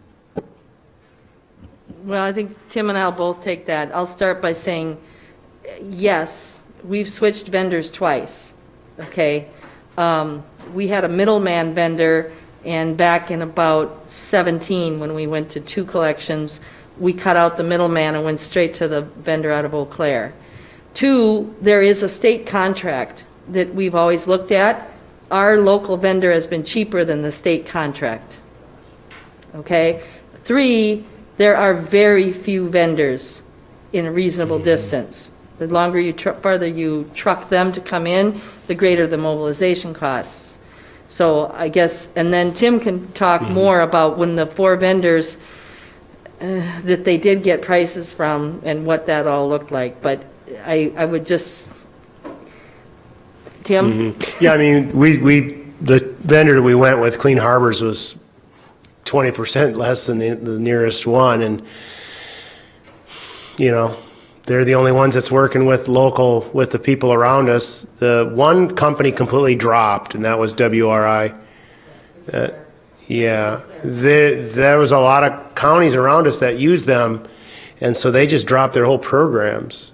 Well, I think Tim and I'll both take that. I'll start by saying, yes, we've switched vendors twice, okay? We had a middleman vendor, and back in about 17, when we went to 2 collections, we cut out the middleman and went straight to the vendor out of Eau Claire. 2, there is a state contract that we've always looked at. Our local vendor has been cheaper than the state contract, okay? 3, there are very few vendors in a reasonable distance. The longer farther you truck them to come in, the greater the mobilization costs. So I guess, and then Tim can talk more about when the 4 vendors that they did get prices from and what that all looked like. But I would just, Tim? Yeah, I mean, the vendor that we went with, Clean Harbors, was 20% less than the nearest one, and you know, they're the only ones that's working with the people around us. The one company completely dropped, and that was WRI. Yeah, there was a lot of counties around us that used them, and so they just dropped their whole programs.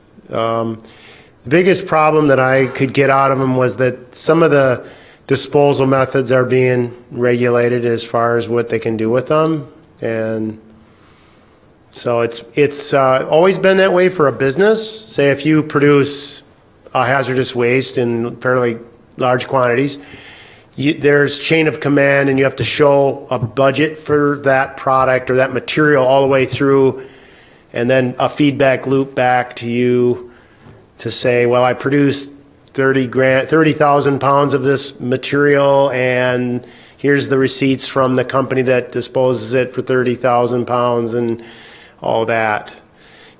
The biggest problem that I could get out of them was that some of the disposal methods are being regulated as far as what they can do with them. And so it's always been that way for a business. Say if you produce hazardous waste in fairly large quantities, there's chain of command and you have to show a budget for that product or that material all the way through, and then a feedback loop back to you to say, well, I produced 30,000 pounds of this material, and here's the receipts from the company that disposes it for 30,000 pounds and all that.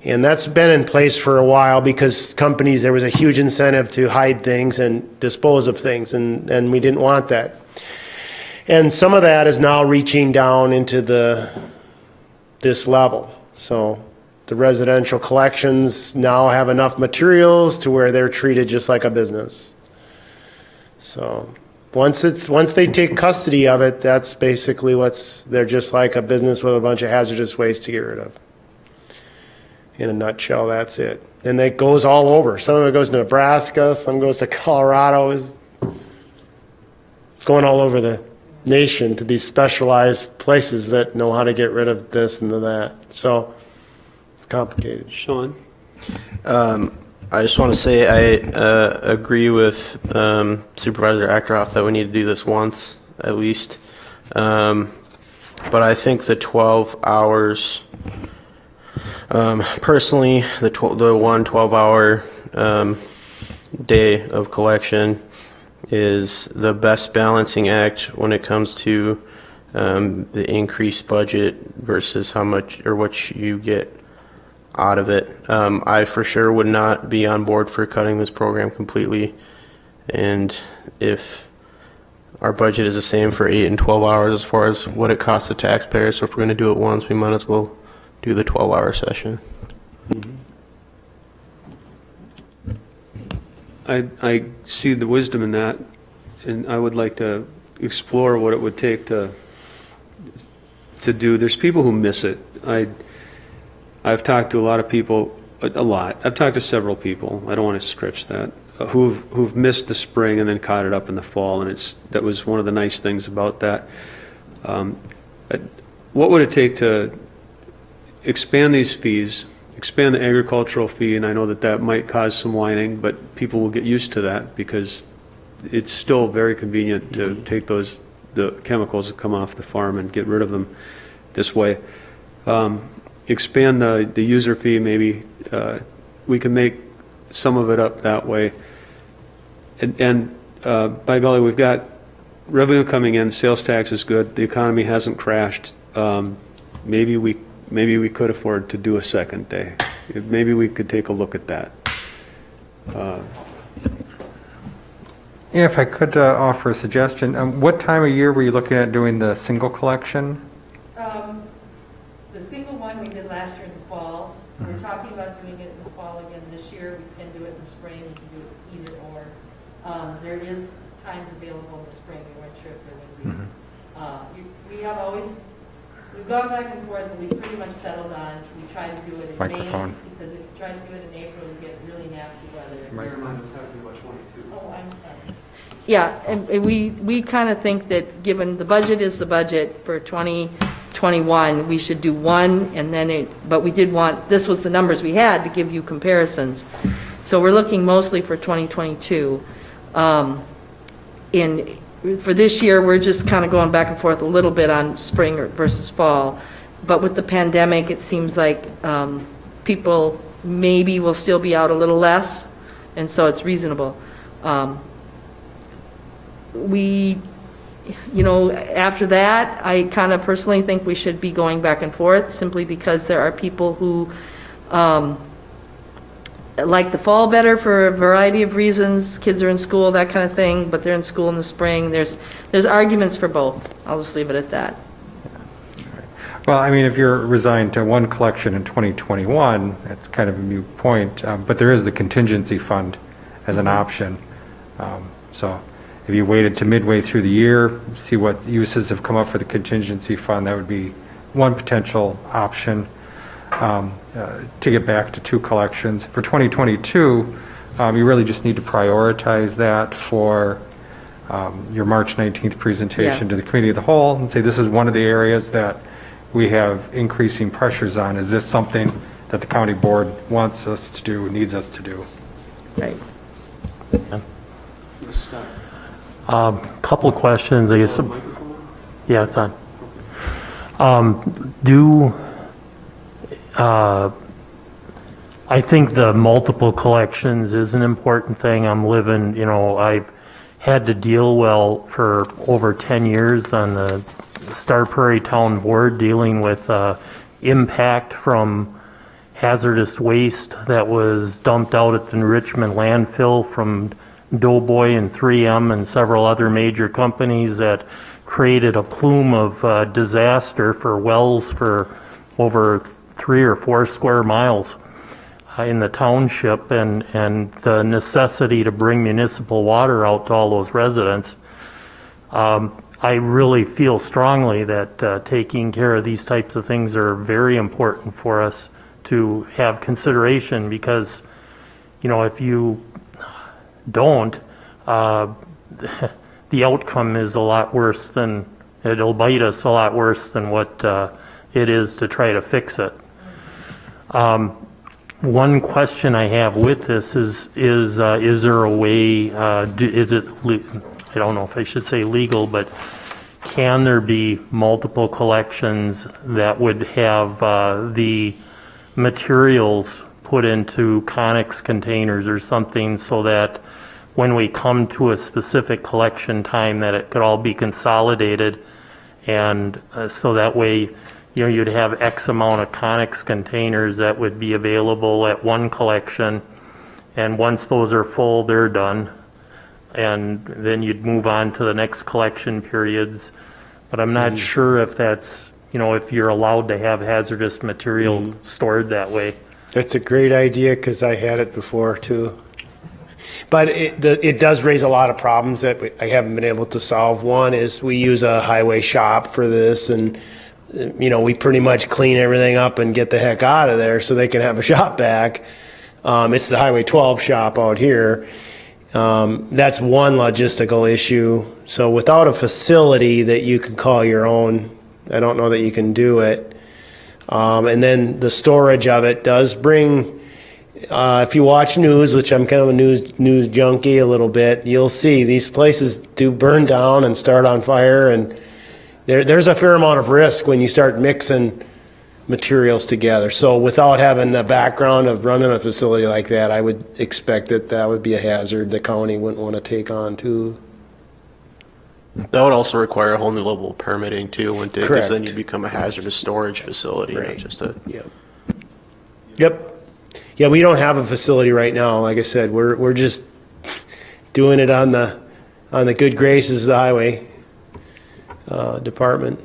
And that's been in place for a while because companies, there was a huge incentive to hide things and dispose of things, and we didn't want that. And some of that is now reaching down into this level. So the residential collections now have enough materials to where they're treated just like a business. So once they take custody of it, that's basically they're just like a business with a bunch of hazardous waste to get rid of. In a nutshell, that's it. And it goes all over. Some of it goes to Nebraska, some goes to Colorado. It's going all over the nation to these specialized places that know how to get rid of this and that. So it's complicated. Sean? I just want to say I agree with Supervisor Ackerhoff that we need to do this once at least. But I think the 12 hours, personally, the 12-hour day of collection is the best balancing act when it comes to the increased budget versus how much or what you get out of it. I for sure would not be on board for cutting this program completely, and if our budget is the same for 8 and 12 hours as far as what it costs the taxpayers, so if we're going to do it once, we might as well do the 12-hour session. I see the wisdom in that, and I would like to explore what it would take to do. There's people who miss it. I've talked to a lot of people, a lot. I've talked to several people, I don't want to stretch that, who've missed the spring and then caught it up in the fall, and that was one of the nice things about that. What would it take to expand these fees, expand the agricultural fee, and I know that might cause some whining, but people will get used to that because it's still very convenient to take the chemicals that come off the farm and get rid of them this way. Expand the user fee, maybe we can make some of it up that way. And by golly, we've got revenue coming in, sales tax is good, the economy hasn't crashed. Maybe we could afford to do a second day. Maybe we could take a look at that. Yeah, if I could offer a suggestion, what time of year were you looking at doing the single collection? The single one we did last year in the fall. We're talking about doing it in the fall again this year. We can do it in the spring. We can do it either or. There is times available in the spring. We weren't sure if there would be. We've gone back and forth, and we pretty much settled on, we tried to do it in Microphone. May, because if you try to do it in April, you get really nasty weather. Never mind, I'm talking about 22. Oh, I'm sorry. Yeah, and we kind of think that given the budget is the budget for 2021, we should do one, and then but we did want, this was the numbers we had to give you comparisons. So we're looking mostly for 2022. For this year, we're just kind of going back and forth a little bit on spring versus fall. But with the pandemic, it seems like people maybe will still be out a little less, and so it's reasonable. After that, I kind of personally think we should be going back and forth simply because there are people who like the fall better for a variety of reasons. Kids are in school, that kind of thing, but they're in school in the spring. There's arguments for both. I'll just leave it at that. Well, I mean, if you're resigned to one collection in 2021, that's kind of a moot point, but there is the contingency fund as an option. So if you waited to midway through the year, see what uses have come up for the contingency fund, that would be one potential option to get back to 2 collections. For 2022, You really just need to prioritize that for your March 19th presentation Yeah. to the committee of the whole and say, this is one of the areas that we have increasing pressures on. Is this something that the county board wants us to do, needs us to do? Right. Couple questions, I guess. Yeah, it's on. I think the multiple collections is an important thing. I'm living, I've had to deal for over 10 years on the Star Prairie Town Board dealing with impact from hazardous waste that was dumped out at the Richmond landfill from Doughboy and 3M and several other major companies that created a plume of disaster for wells for over 3 or 4 square miles in the township, and the necessity to bring municipal water out to all those residents. I really feel strongly that taking care of these types of things are very important for us to have consideration, because, if you don't, the outcome is a lot worse than, it'll bite us a lot worse than what it is to try to fix it. One question I have with this is there a way, is it, I don't know if I should say legal, but can there be multiple collections that would have the materials put into Conex containers or something, so that when we come to a specific collection time that it could all be consolidated, and so that way you'd have X amount of Conex containers that would be available at one collection, and once those are full, they're done, and then you'd move on to the next collection periods. But I'm not sure if that's, if you're allowed to have hazardous material stored that way. That's a great idea, because I had it before too. But it does raise a lot of problems that I haven't been able to solve. One is we use a highway shop for this, and we pretty much clean everything up and get the heck out of there so they can have a shop back. It's the Highway 12 shop out here. That's one logistical issue. So without a facility that you can call your own, I don't know that you can do it. And then the storage of it does bring, if you watch news, which I'm kind of a news junkie a little bit, you'll see these places do burn down and start on fire, and there's a fair amount of risk when you start mixing materials together. So without having the background of running a facility like that, I would expect that would be a hazard the county wouldn't want to take on too. That would also require a whole new level of permitting too, wouldn't it? Because then Correct. you become a hazardous storage facility, not Right. just a. Yep. Yeah, we don't have a facility right now. Like I said, we're just doing it on the good graces of the highway department.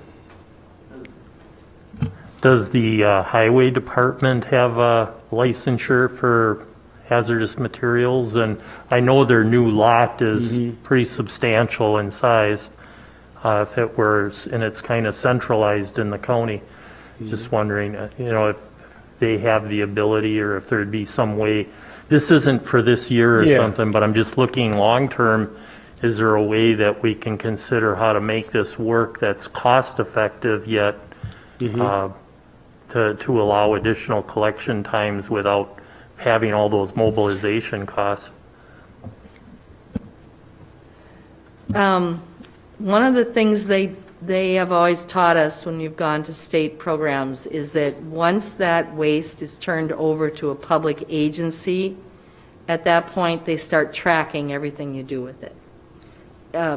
Does the highway department have a licensure for hazardous materials? And I know their new lot is pretty substantial in size. If it were, and it's kind of centralized in the county. Just wondering, if they have the ability, or if there'd be some way. This isn't for this year or something, but I'm just looking long-term. Is there a way that we can consider how to make this work that's cost-effective yet to allow additional collection times without having all those mobilization costs? One of the things they have always taught us when you've gone to state programs is that once that waste is turned over to a public agency, at that point, they start tracking everything you do with it.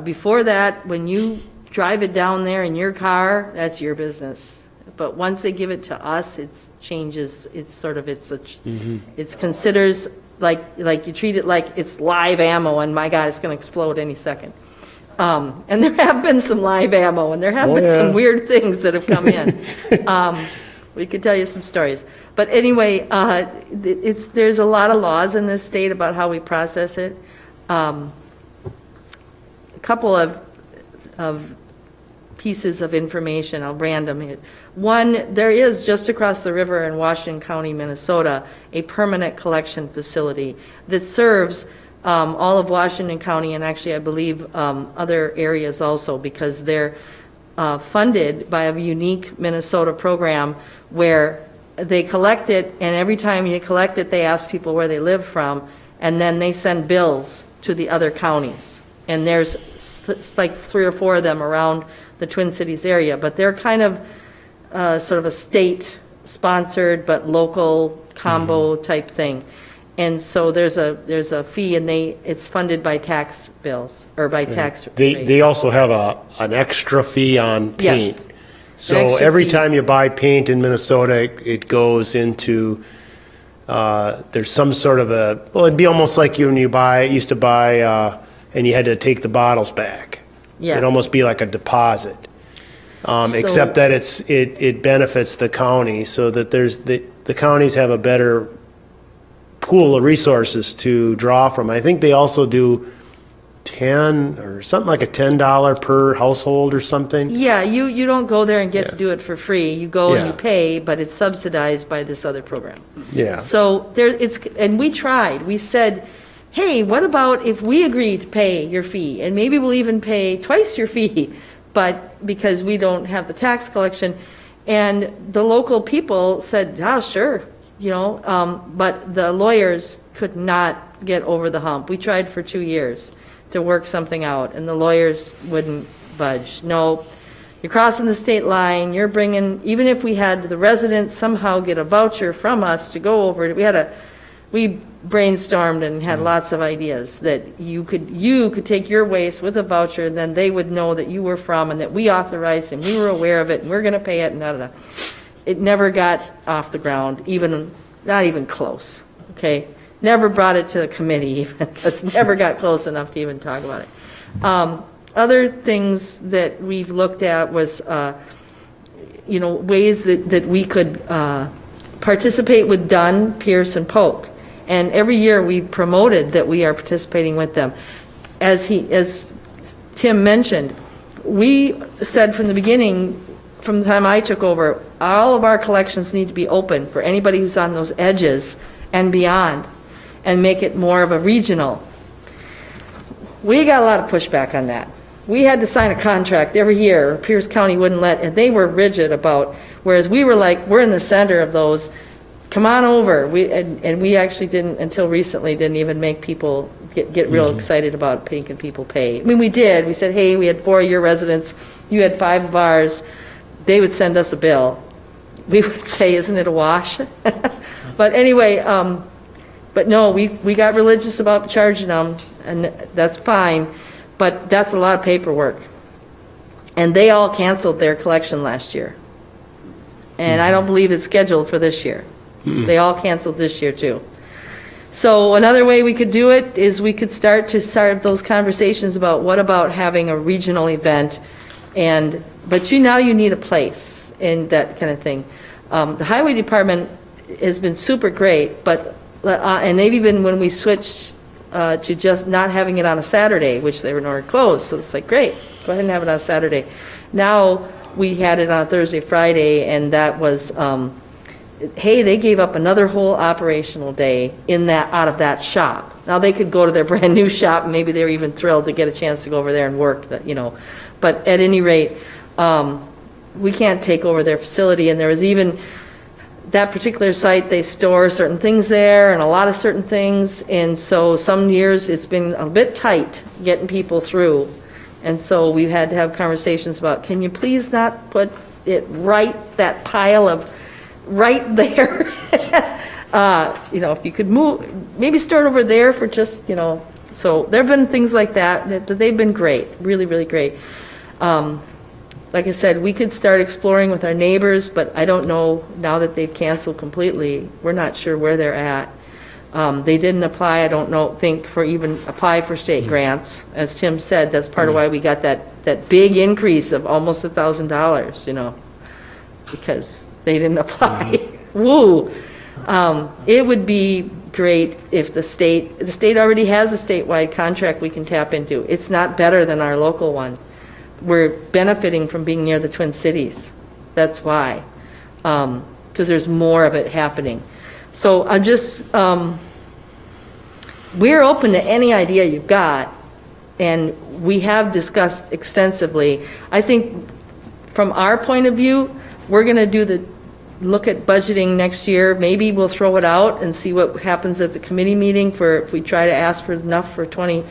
Before that, when you drive it down there in your car, that's your business. But once they give it to us, it changes, it's considers like you treat it like it's live ammo, and my God, it's going to explode any second. And there have been some live ammo, and there have been some weird things that have come in. We could tell you some stories. But anyway, there's a lot of laws in this state about how we process it. A couple of pieces of information. I'll random it. One, there is just across the river in Washington County, Minnesota, a permanent collection facility that serves all of Washington County, and actually I believe other areas also, because they're funded by a unique Minnesota program where they collect it, and every time you collect it, they ask people where they live from, and then they send bills to the other counties. And there's like 3 or 4 of them around the Twin Cities area, but they're kind of sort of a state-sponsored but local combo type thing. And so there's a fee, and it's funded by tax bills, or by tax rate. They also have an extra fee on paint. Yes. So extra every fee. time you buy paint in Minnesota, it goes into, there's some sort of well, it'd be almost like when you used to buy, and you had to take the bottles back. Yeah. It'd almost be like a deposit. Except that it benefits the county, so that the counties have a better pool of resources to draw from. I think they also do 10 or something like a $10 per household or something. Yeah, you don't go there and get to do it for free. You go and Yeah. you pay, but it's subsidized by this other program. Yeah. So and we tried. We said, hey, what about if we agree to pay your fee, and maybe we'll even pay twice your fee, but because we don't have the tax collection. And the local people said, oh, sure, but the lawyers could not get over the hump. We tried for 2 years to work something out, and the lawyers wouldn't budge. No, you're crossing the state line, you're bringing, even if we had the residents somehow get a voucher from us to go over it, we brainstormed and had lots of ideas that you could take your waste with a voucher, and then they would know that you were from, and that we authorized, and we were aware of it, and we're going to pay it, and da-da-da. It never got off the ground, not even close, okay? Never brought it to the committee even, because never got close enough to even talk about it. Other things that we've looked at was, ways that we could participate with Dunn, Pierce, and Polk. And every year we promoted that we are participating with them. As Tim mentioned, we said from the beginning, from the time I took over, all of our collections need to be open for anybody who's on those edges and beyond, and make it more of a regional. We got a lot of pushback on that. We had to sign a contract every year. Pierce County wouldn't let, and they were rigid about, whereas we were like, we're in the center of those, come on over. And we actually didn't, until recently, didn't even make people get real excited about making people pay. I mean, we did. We said, hey, we had 4 of your residents, you had 5 of ours. They would send us a bill. We would say, isn't it a wash? But anyway, but no, we got religious about charging them, and that's fine, but that's a lot of paperwork. And they all canceled their collection last year. And I don't believe it's scheduled for this year. They all canceled this year too. So another way we could do it is we could start those conversations about what about having a regional event, but now you need a place and that kind of thing. The highway department has been super great, but and they've even, when we switched to just not having it on a Saturday, which they were normally closed, so it's like, great, go ahead and have it on a Saturday. Now we had it on a Thursday, Friday, and that was, hey, they gave up another whole operational day out of that shop. Now they could go to their brand new shop, and maybe they were even thrilled to get a chance to go over there and work, but at any rate, we can't take over their facility. And there was even that particular site, they store certain things there and a lot of certain things, and so some years it's been a bit tight getting people through, and so we've had to have conversations about, can you please not put it that pile of right there. If you could move, maybe start over there for just, so there have been things like that they've been great, really, really great. Like I said, we could start exploring with our neighbors, but I don't know, now that they've canceled completely, we're not sure where they're at. They didn't apply, I don't think, for state grants. As Tim said, that's part of why we got that big increase of almost $1,000, because they didn't apply. Woo! It would be great if the state already has a statewide contract we can tap into. It's not better than our local one. we're benefiting from being near the Twin Cities. That's why, because there's more of it happening. So I'm just, we're open to any idea you've got, and we have discussed extensively. I think from our point of view, we're going to look at budgeting next year. Maybe we'll throw it out and see what happens at the committee meeting if we try to ask for enough for 2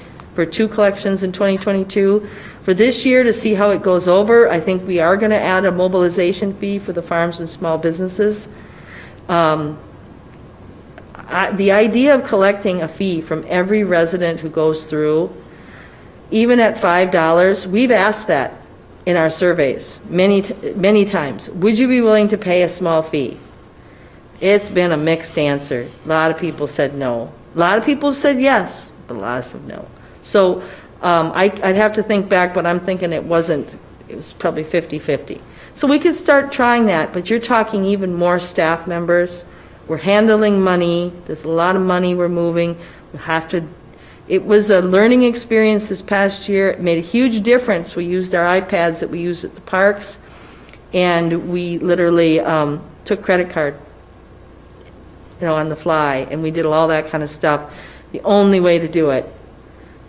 collections in 2022. For this year, to see how it goes over, I think we are going to add a mobilization fee for the farms and small businesses. The idea of collecting a fee from every resident who goes through, even at $5, we've asked that in our surveys many times. Would you be willing to pay a small fee? It's been a mixed answer. A lot of people said no. A lot of people said yes, but a lot said no. So I'd have to think back, but I'm thinking it was probably 50-50. So we could start trying that, but you're talking even more staff members. We're handling money. There's a lot of money we're moving. We have to. It was a learning experience this past year. It made a huge difference. We used our iPads that we use at the parks, and we literally took credit card, on the fly, and we did all that kind of stuff. The only way to do it,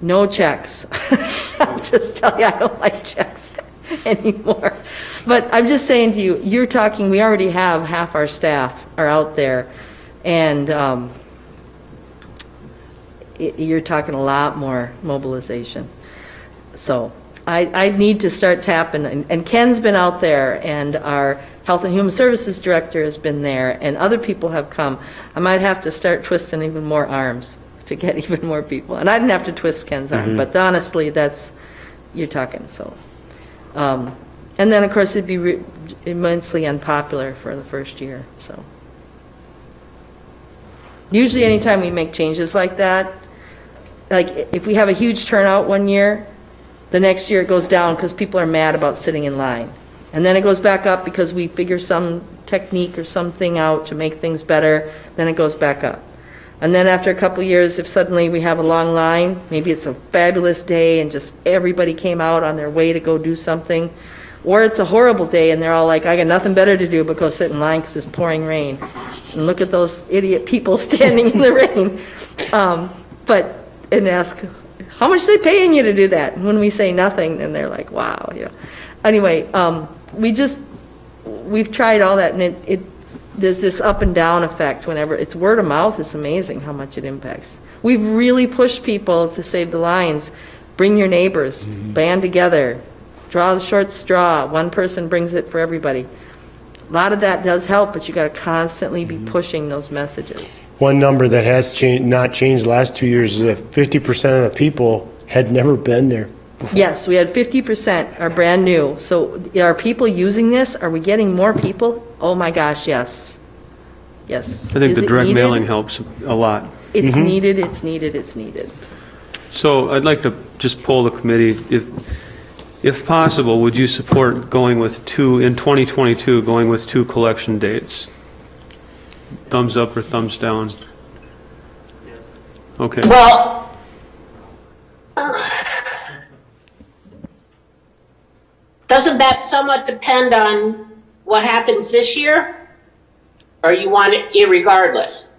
no checks. I'll just tell you, I don't like checks anymore. But I'm just saying to you, you're talking, we already have half our staff are out there, and you're talking a lot more mobilization. So I need to start tapping, and Ken's been out there, and our Health and Human Services Director has been there, and other people have come. I might have to start twisting even more arms to get even more people. And I didn't have to twist Ken's arm, but honestly, you're talking, so. And then, of course, it'd be immensely unpopular for the first year, so. Usually anytime we make changes like that, like if we have a huge turnout one year, the next year it goes down because people are mad about sitting in line. And then it goes back up because we figure some technique or something out to make things better, then it goes back up. And then after a couple years, if suddenly we have a long line, maybe it's a fabulous day and just everybody came out on their way to go do something, or it's a horrible day and they're all like, I got nothing better to do but go sit in line because it's pouring rain. And look at those idiot people standing in the rain. And ask, how much are they paying you to do that? And when we say nothing, then they're like, wow. Yeah. Anyway, we've tried all that, and there's this up and down effect whenever it's word of mouth. It's amazing how much it impacts. We've really pushed people to save the lines. Bring your neighbors, band together, draw the short straw. One person brings it for everybody. A lot of that does help, but you got to constantly be pushing those messages. One number that has not changed the last 2 years is that 50% of the people had never been there before. Yes, we had 50% are brand new. So are people using this? Are we getting more people? Oh my gosh, yes. Yes. I think Is the it direct needed? mailing helps a lot. It's needed, it's needed, it's needed. So I'd like to just poll the committee, if possible, would you support going with in 2022, going with 2 collection dates? Thumbs up or thumbs down? Okay. Well, doesn't that somewhat depend on what happens this year? Or you want it irregardless?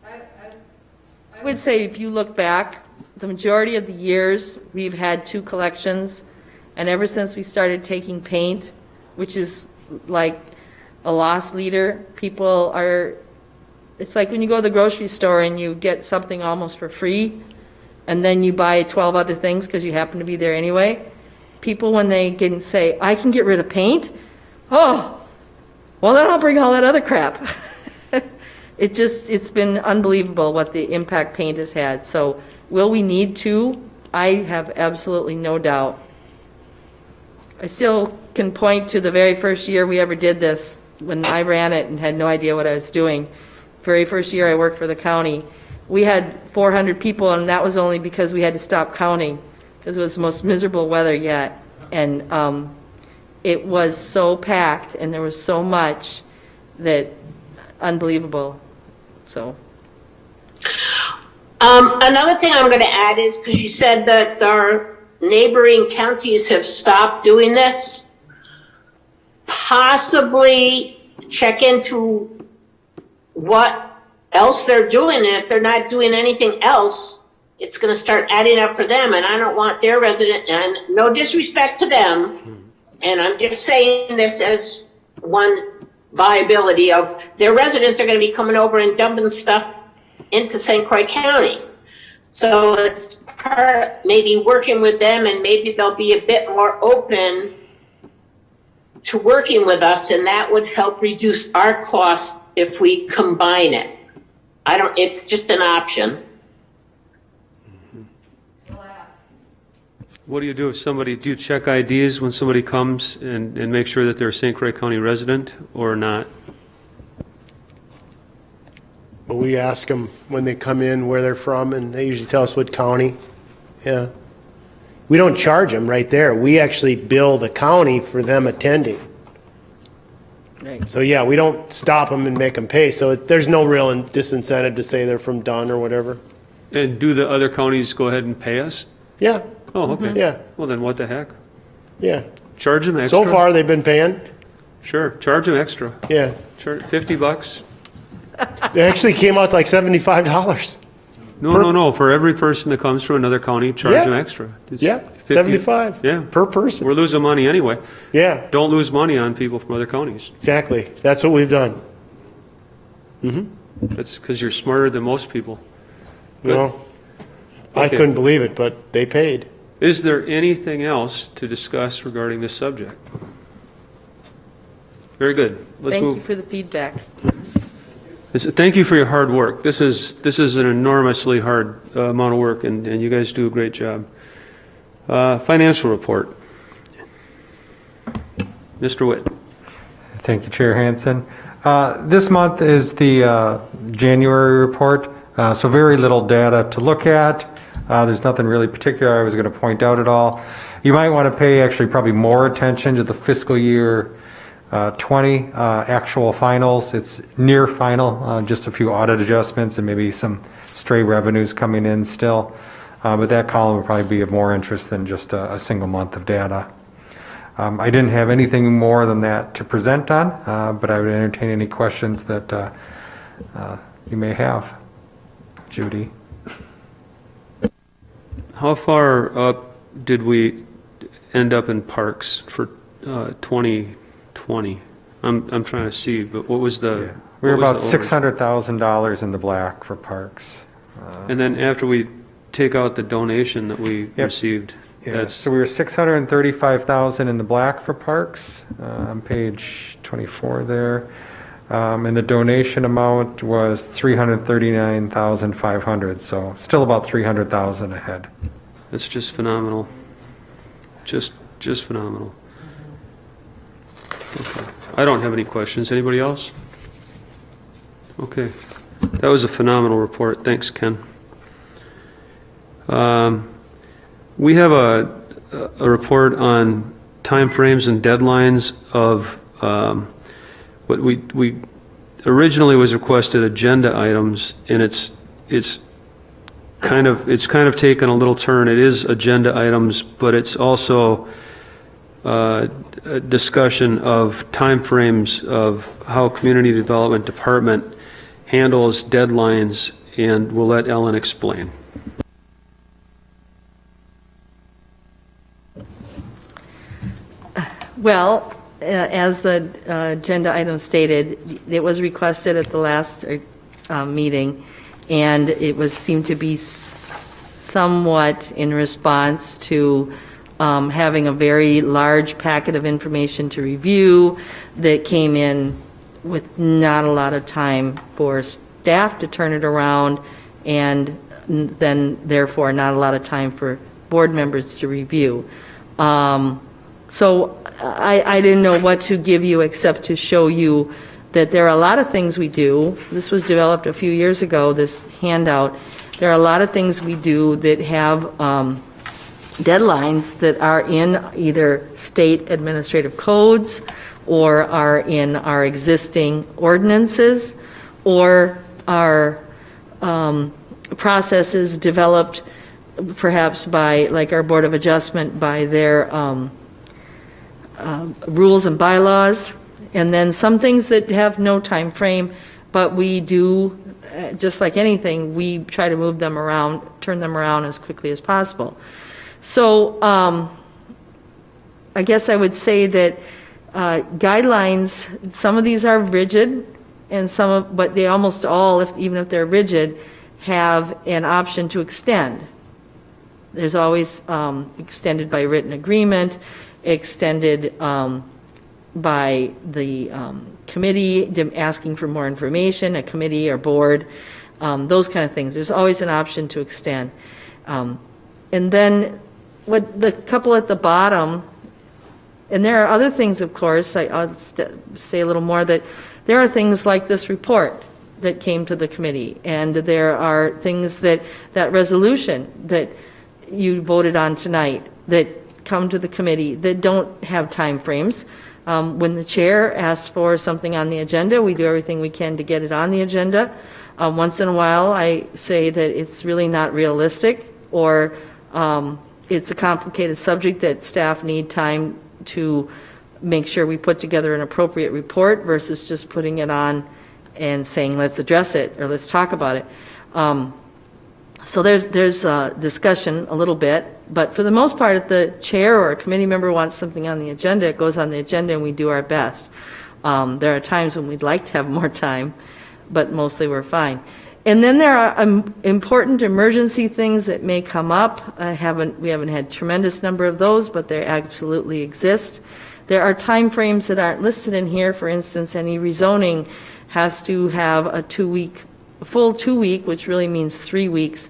I would say if you look back, the majority of the years, we've had 2 collections, and ever since we started taking paint, which is like a loss leader, it's like when you go to the grocery store and you get something almost for free, and then you buy 12 other things because you happen to be there anyway. People, when they can say, I can get rid of paint, oh, well then I'll bring all that other crap. It's been unbelievable what the impact paint has had. So will we need 2? I have absolutely no doubt. I still can point to the very first year we ever did this, when I ran it and had no idea what I was doing. Very first year I worked for the county, we had 400 people, and that was only because we had to stop counting because it was the most miserable weather yet. And it was so packed, and there was so much that unbelievable. So. Another thing I'm going to add is, because you said that neighboring counties have stopped doing this, possibly check into what else they're doing. And if they're not doing anything else, it's going to start adding up for them. And I don't want their resident, and no disrespect to them, and I'm just saying this as one viability of their residents are going to be coming over and dumping stuff into St. Croix County. So it's part, maybe working with them, and maybe they'll be a bit more open to working with us, and that would help reduce our cost if we combine it. It's just an option. What do you do if do you check IDs when somebody comes and make sure that they're a St. Croix County resident or not? But we ask them when they come in where they're from, and they usually tell us what county. Yeah. We don't charge them right there. We actually bill the county for them attending. Right. So yeah, we don't stop them and make them pay. So there's no real disincentive to say they're from Dunn or whatever. And do the other counties go ahead and pay us? Yeah, Oh, okay. yeah, Well, then what the heck? yeah. Charge them extra? So far, they've been paying. Sure, charge them extra. Yeah. Charge $50. It actually came out to like $75. No, for every person that comes from another county, charge Yeah. them extra. It's Yeah, 50 $75. Yeah. Per person. We're losing money anyway. Yeah, Don't lose money on people from other counties. exactly. That's what we've done. That's because you're smarter than most people. You know, I Okay. couldn't believe it, but they paid. Is there anything else to discuss regarding this subject? Very good. Let's Thank move. you for the feedback. Thank you for your hard work. This is an enormously hard amount of work, and you guys do a great job. Financial report. Mr. Witt. Thank you, Chair Hansen. This month is the January report, so very little data to look at. There's nothing really particular I was going to point out at all. You might want to pay actually probably more attention to the fiscal year 20 actual finals. It's near final, just a few audit adjustments and maybe some stray revenues coming in still. But that column would probably be of more interest than just a single month of data. I didn't have anything more than that to present on, but I would entertain any questions that you may have. Judy? How far up did we end up in parks for 2020? I'm trying to see, but what was the? We were what about was the overage? $600,000 in the black for parks. And then after we take out the donation that we received, Yeah, that's so we were 635,000 in the black for parks, on page 24 there. And the donation amount was 339,500, so still about 300,000 ahead. that's just phenomenal. Just phenomenal. Okay. I don't have any questions. Anybody else? Okay. That was a phenomenal report. Thanks, Ken. We have a report on timeframes and deadlines of what we originally was requested agenda items, and it's kind of taken a little turn. It is agenda items, but it's also a discussion of timeframes of how Community Development Department handles deadlines, and we'll let Ellen explain. Well, as the agenda item stated, it was requested at the last meeting, and it seemed to be somewhat in response to having a very large packet of information to review that came in with not a lot of time for staff to turn it around, and then therefore not a lot of time for board members to review. So I didn't know what to give you except to show you that there are a lot of things we do. This was developed a few years ago, this handout. There are a lot of things we do that have deadlines that are in either state administrative codes or are in our existing ordinances or are processes developed perhaps by, like our Board of Adjustment, by their rules and bylaws, and then some things that have no time frame, but we do, just like anything, we try to move them around, turn them around as quickly as possible. So I guess I would say that guidelines, some of these are rigid, and but they almost all, even if they're rigid, have an option to extend. There's always extended by written agreement, extended by the committee asking for more information, a committee or board, those kind of things. There's always an option to extend. And then what the couple at the bottom, and there are other things, of course, I'll say a little more, that there are things like this report that came to the committee, and there are things that resolution that you voted on tonight that come to the committee that don't have time frames. When the chair asks for something on the agenda, we do everything we can to get it on the agenda. Once in a while, I say that it's really not realistic, or it's a complicated subject that staff need time to make sure we put together an appropriate report versus just putting it on and saying, let's address it, or let's talk about it. So there's discussion a little bit, but for the most part, if the chair or a committee member wants something on the agenda, it goes on the agenda and we do our best. There are times when we'd like to have more time, but mostly we're fine. And then there are important emergency things that may come up. We haven't had a tremendous number of those, but they absolutely exist. There are time frames that aren't listed in here. For instance, any rezoning has to have a full 2 week, which really means 3 weeks,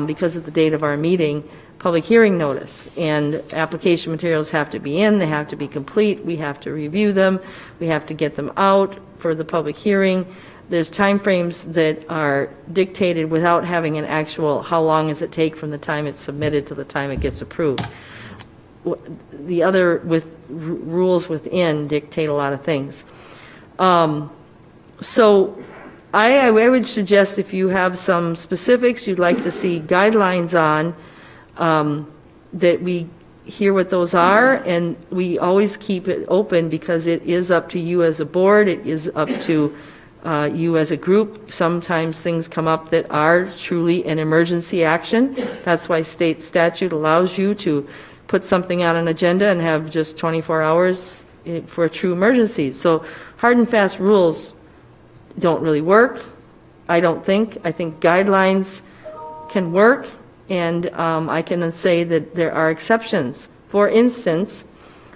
because of the date of our meeting, public hearing notice. And application materials have to be in, they have to be complete, we have to review them, we have to get them out for the public hearing. There's time frames that are dictated without having an actual, how long does it take from the time it's submitted to the time it gets approved. The other rules within dictate a lot of things. So I would suggest, if you have some specifics you'd like to see guidelines on, that we hear what those are, and we always keep it open because it is up to you as a board, it is up to you as a group. Sometimes things come up that are truly an emergency action. That's why state statute allows you to put something on an agenda and have just 24 hours for true emergencies. So hard and fast rules don't really work, I don't think. I think guidelines can work, and I can say that there are exceptions. For instance,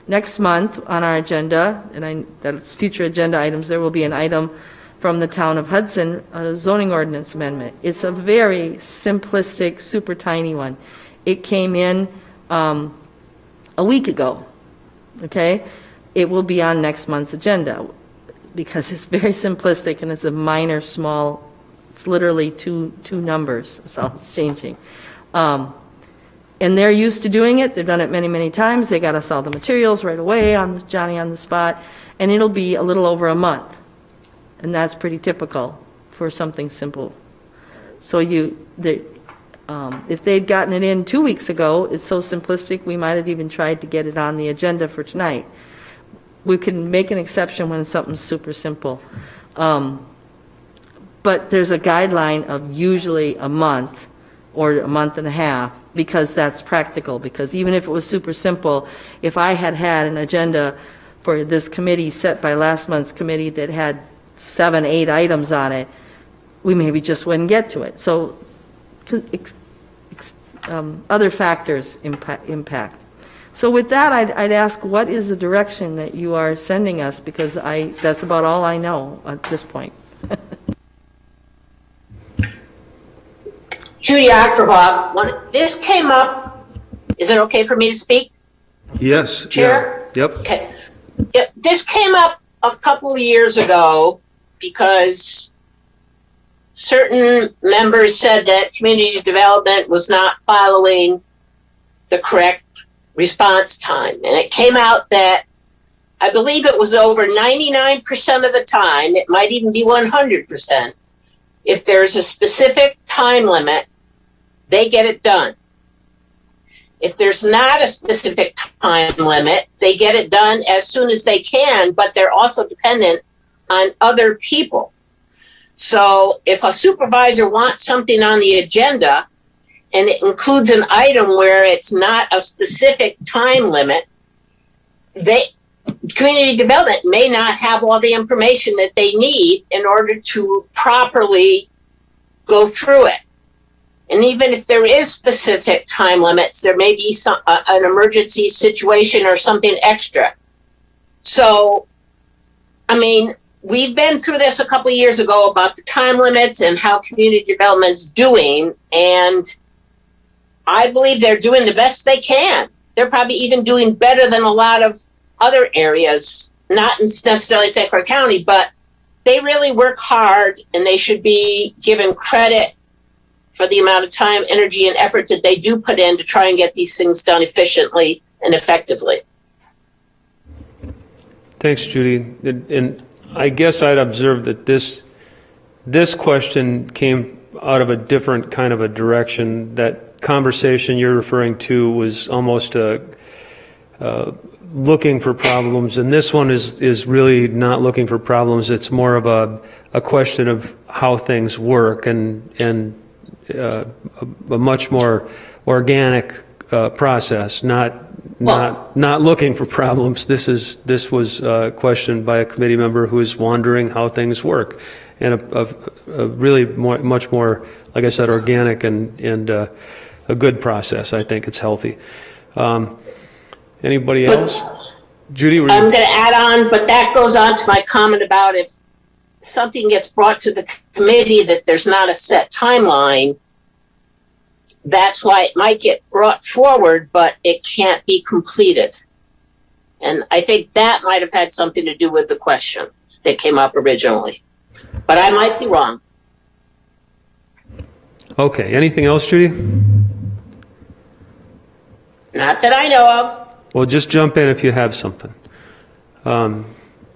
next month on our agenda, and that's future agenda items, there will be an item from the town of Hudson, a zoning ordinance amendment. It's a very simplistic, super tiny one. It came in a week ago, okay? It will be on next month's agenda because it's very simplistic and it's a minor, small, it's literally two numbers, that's all it's changing. And they're used to doing it. They've done it many, many times. They got us all the materials right away on Johnny on the spot, and it'll be a little over a month. And that's pretty typical for something simple. So if they'd gotten it in 2 weeks ago, it's so simplistic, we might have even tried to get it on the agenda for tonight. We can make an exception when something's super simple. But there's a guideline of usually a month or a month and a half, because that's practical. Because even if it was super simple, if I had had an agenda for this committee set by last month's committee that had 7, 8 items on it, we maybe just wouldn't get to it. So other factors impact. So with that, I'd ask, what is the direction that you are sending us? Because that's about all I know at this point. Judy Ackerbock, this came up, is it okay for me to speak? Yes. Chair? Yeah. Yep. Okay. Yeah, this came up a couple of years ago because certain members said that community development was not following the correct response time. And it came out that I believe it was over 99% of the time, it might even be 100%. If there's a specific time limit, they get it done. If there's not a specific time limit, they get it done as soon as they can, but they're also dependent on other people. So if a supervisor wants something on the agenda and it includes an item where it's not a specific time limit, community development may not have all the information that they need in order to properly go through it. And even if there is specific time limits, there may be an emergency situation or something extra. So, I mean, we've been through this a couple of years ago about the time limits and how community development's doing, and I believe they're doing the best they can. They're probably even doing better than a lot of other areas, not necessarily St. Croix County, but they really work hard, and they should be given credit for the amount of time, energy, and effort that they do put in to try and get these things done efficiently and effectively. Thanks, Judy. And I guess I'd observe that this question came out of a different kind of a direction. That conversation you're referring to was almost looking for problems, and this one is really not looking for problems. It's more of a question of how things work and a much more organic process, not looking for problems. This was questioned by a committee member who is wondering how things work, and a really much more, like I said, organic and a good process. I think it's healthy. Anybody else? Judy, I'm going to add on, but that goes on to my comment about if something gets brought to the committee that there's not a set timeline, that's why it might get brought forward, but it can't be completed. And I think that might have had something to do with the question that came up originally. But I might be wrong. Okay, anything else, Judy? Not that I know of. Well, just jump in if you have something.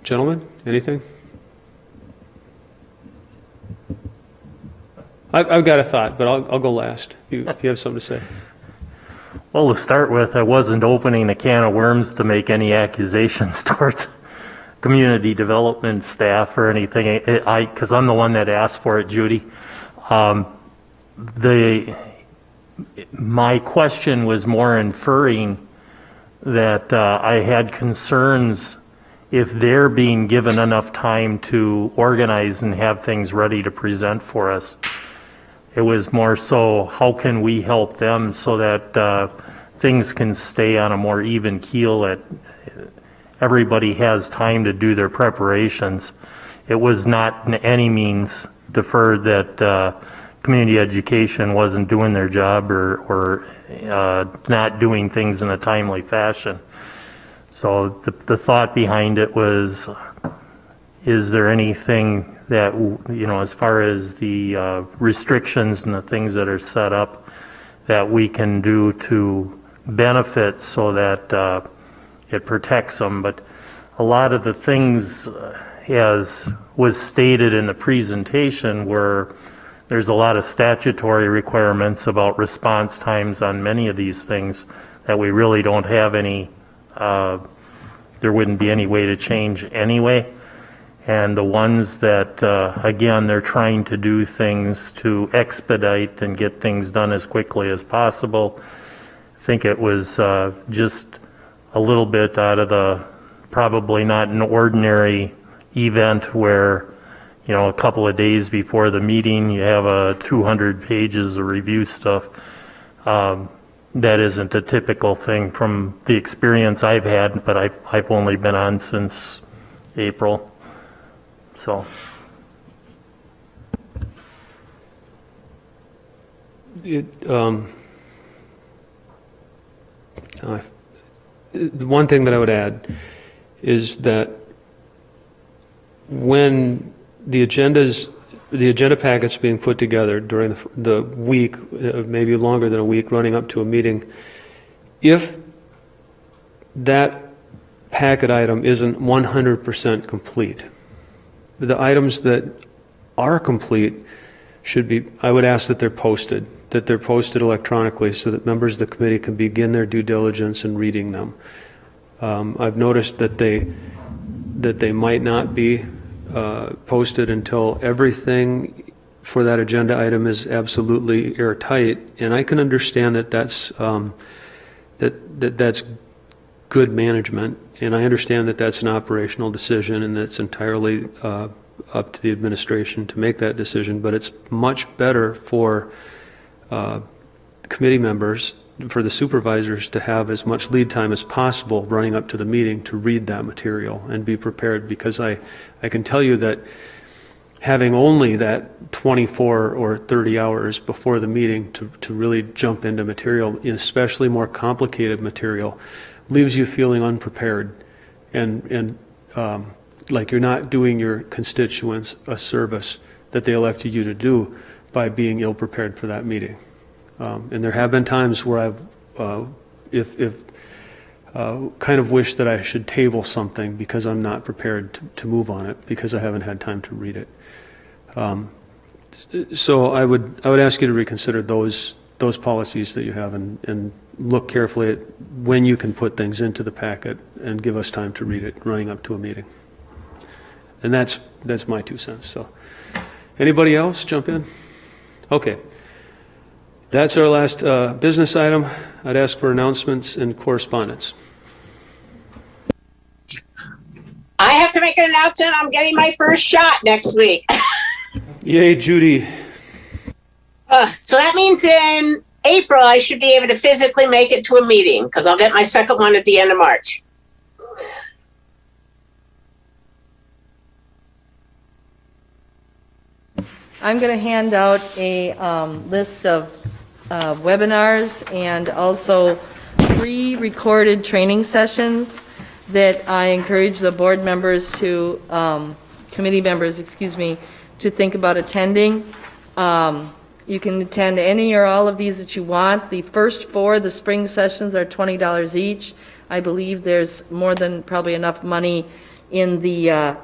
Gentlemen, anything? I've got a thought, but I'll go last if you have something to say. Well, to start with, I wasn't opening a can of worms to make any accusations towards community development staff or anything, because I'm the one that asked for it, Judy. My question was more inferring that I had concerns if they're being given enough time to organize and have things ready to present for us. It was more so, how can we help them so that things can stay on a more even keel, that everybody has time to do their preparations. It was not in any means deferred that community education wasn't doing their job or not doing things in a timely fashion. So the thought behind it was, is there anything that, as far as the restrictions and the things that are set up, that we can do to benefit so that it protects them? But a lot of the things, as was stated in the presentation, were there's a lot of statutory requirements about response times on many of these things that we really don't have any, there wouldn't be any way to change anyway. And the ones that, again, they're trying to do things to expedite and get things done as quickly as possible. I think it was just a little bit out of the, probably not an ordinary event where, a couple of days before the meeting, you have 200 pages of review stuff. That isn't a typical thing from the experience I've had, but I've only been on since April. So. The one thing that I would add is that when the agenda packets being put together during the week, maybe longer than a week, running up to a meeting, if that packet item isn't 100% complete, the items that are complete should be, I would ask that they're posted that they're posted electronically so that members of the committee can begin their due diligence in reading them. I've noticed that they might not be posted until everything for that agenda item is absolutely airtight, and I can understand that that's that's good management, and I understand that that's an operational decision, and that's entirely up to the administration to make that decision. But it's much better for committee members, for the supervisors, to have as much lead time as possible running up to the meeting to read that material and be prepared, because I can tell you that having only that 24 or 30 hours before the meeting to really jump into material, especially more complicated material, leaves you feeling unprepared and like you're not doing your constituents a service that they elected you to do by being ill-prepared for that meeting. And there have been times where I've kind of wished that I should table something because I'm not prepared to move on it because I haven't had time to read it. So I would ask you to reconsider those policies that you have and look carefully at when you can put things into the packet and give us time to read it running up to a meeting. And that's my 2 cents. So anybody else jump in? Okay. That's our last business item. I'd ask for announcements and correspondence. I have to make an announcement. I'm getting my first shot next week. Yay, Judy. So that means in April, I should be able to physically make it to a meeting because I'll get my second one at the end of March. I'm going to hand out a list of webinars and also pre-recorded training sessions that I encourage the board members to, committee members, excuse me, to think about attending. You can attend any or all of these that you want. The first 4, the spring sessions, are $20 each. I believe there's more than probably enough money in the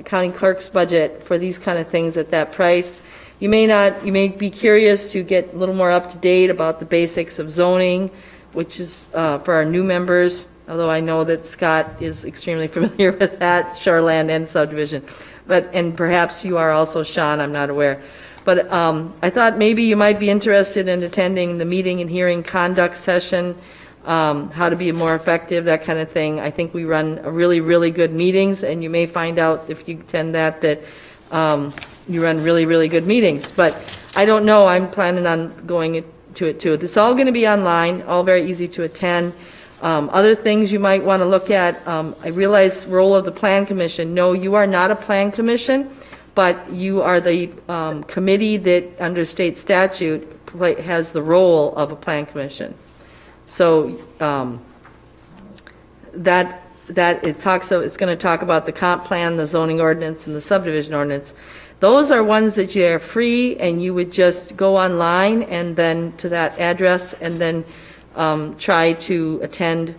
county clerk's budget for these kind of things at that price. You may be curious to get a little more up to date about the basics of zoning, which is for our new members, although I know that Scott is extremely familiar with that, shoreland and subdivision. And perhaps you are also, Sean, I'm not aware. But I thought maybe you might be interested in attending the meeting and hearing conduct session, how to be more effective, that kind of thing. I think we run really, really good meetings, and you may find out if you attend that you run really, really good meetings. But I don't know. I'm planning on going to it too. It's all going to be online, all very easy to attend. Other things you might want to look at, I realize role of the Plan Commission. No, you are not a Plan Commission, but you are the committee that under state statute has the role of a Plan Commission. So it's going to talk about the comp plan, the zoning ordinance, and the subdivision ordinance. Those are ones that you are free, and you would just go online and then to that address and then try to attend,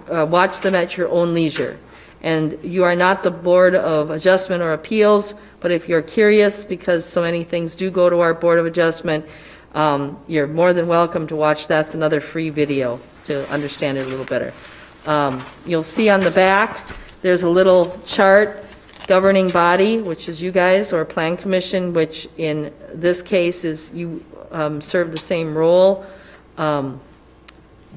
watch them at your own leisure. And you are not the Board of Adjustment or Appeals, but if you're curious, because so many things do go to our Board of Adjustment, you're more than welcome to watch. That's another free video to understand it a little better. You'll see on the back, there's a little chart, governing body, which is you guys, or Plan Commission, which in this case is you serve the same role.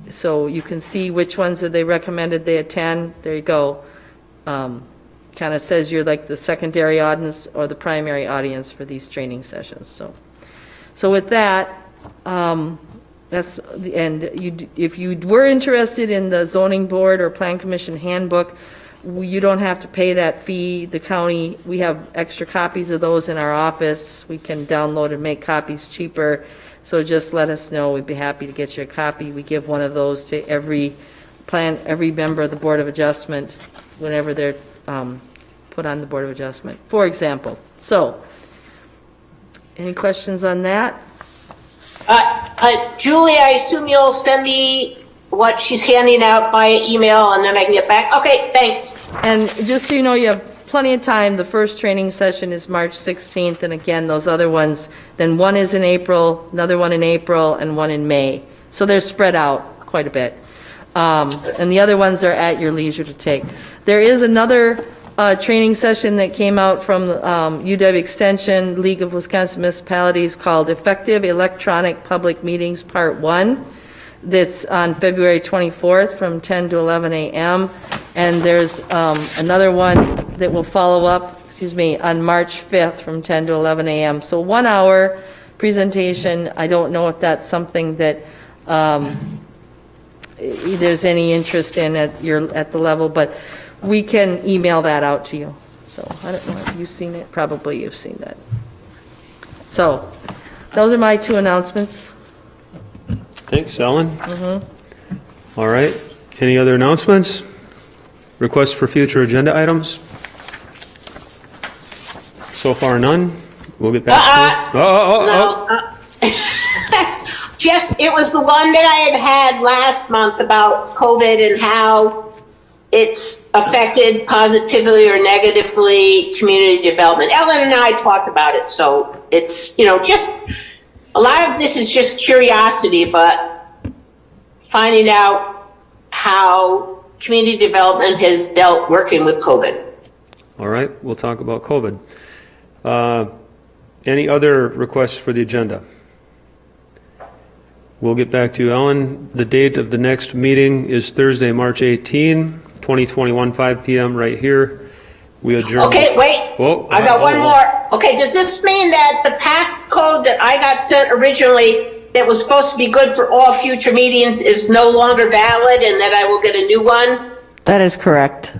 So you can see which ones that they recommended they attend. There you go. Kind of says you're like the secondary audience or the primary audience for these training sessions. So with that, that's the end. If you were interested in the zoning board or Plan Commission handbook, you don't have to pay that fee. The county, we have extra copies of those in our office. We can download and make copies cheaper. So just let us know. We'd be happy to get you a copy. We give one of those to every member of the Board of Adjustment whenever they're put on the Board of Adjustment, for example. So, any questions on that? Julie, I assume you'll send me what she's handing out via email and then I can get back. Okay, thanks. And just so you know, you have plenty of time. The first training session is March 16th, and again, those other ones, then one is in April, another one in April, and one in May. So they're spread out quite a bit. And the other ones are at your leisure to take. There is another training session that came out from UW Extension, League of Wisconsin Municipalities, called Effective Electronic Public Meetings Part 1. That's on February 24th from 10 to 11 a.m. And there's another one that will follow up, on March 5th from 10 to 11 a.m. So 1 hour presentation. I don't know if that's something that there's any interest in at the level, but we can email that out to you. So I don't know if you've seen it. Probably you've seen that. So those are my 2 announcements. Thanks, Ellen. All right. Any other announcements? Requests for future agenda items? So far, none. We'll get back to it. Just, it was the one that I had last month about COVID and how it's affected positively or negatively community development. Ellen and I talked about it, so it's, just a lot of this is just curiosity, but finding out how community development has dealt working with COVID. All right, we'll talk about COVID. Any other requests for the agenda? We'll get back to you, Ellen. The date of the next meeting is Thursday, March 18, 2021, 5 p.m. right here. We adjourn. Okay, wait. Whoa, I got one more. Okay, does this mean that the passcode that I got sent originally that was supposed to be good for all future meetings is no longer valid and that I will get a new one? That is correct.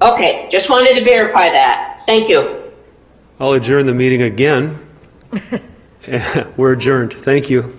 Okay, just wanted to verify that. Thank you. I'll adjourn the meeting again. We're adjourned. Thank you.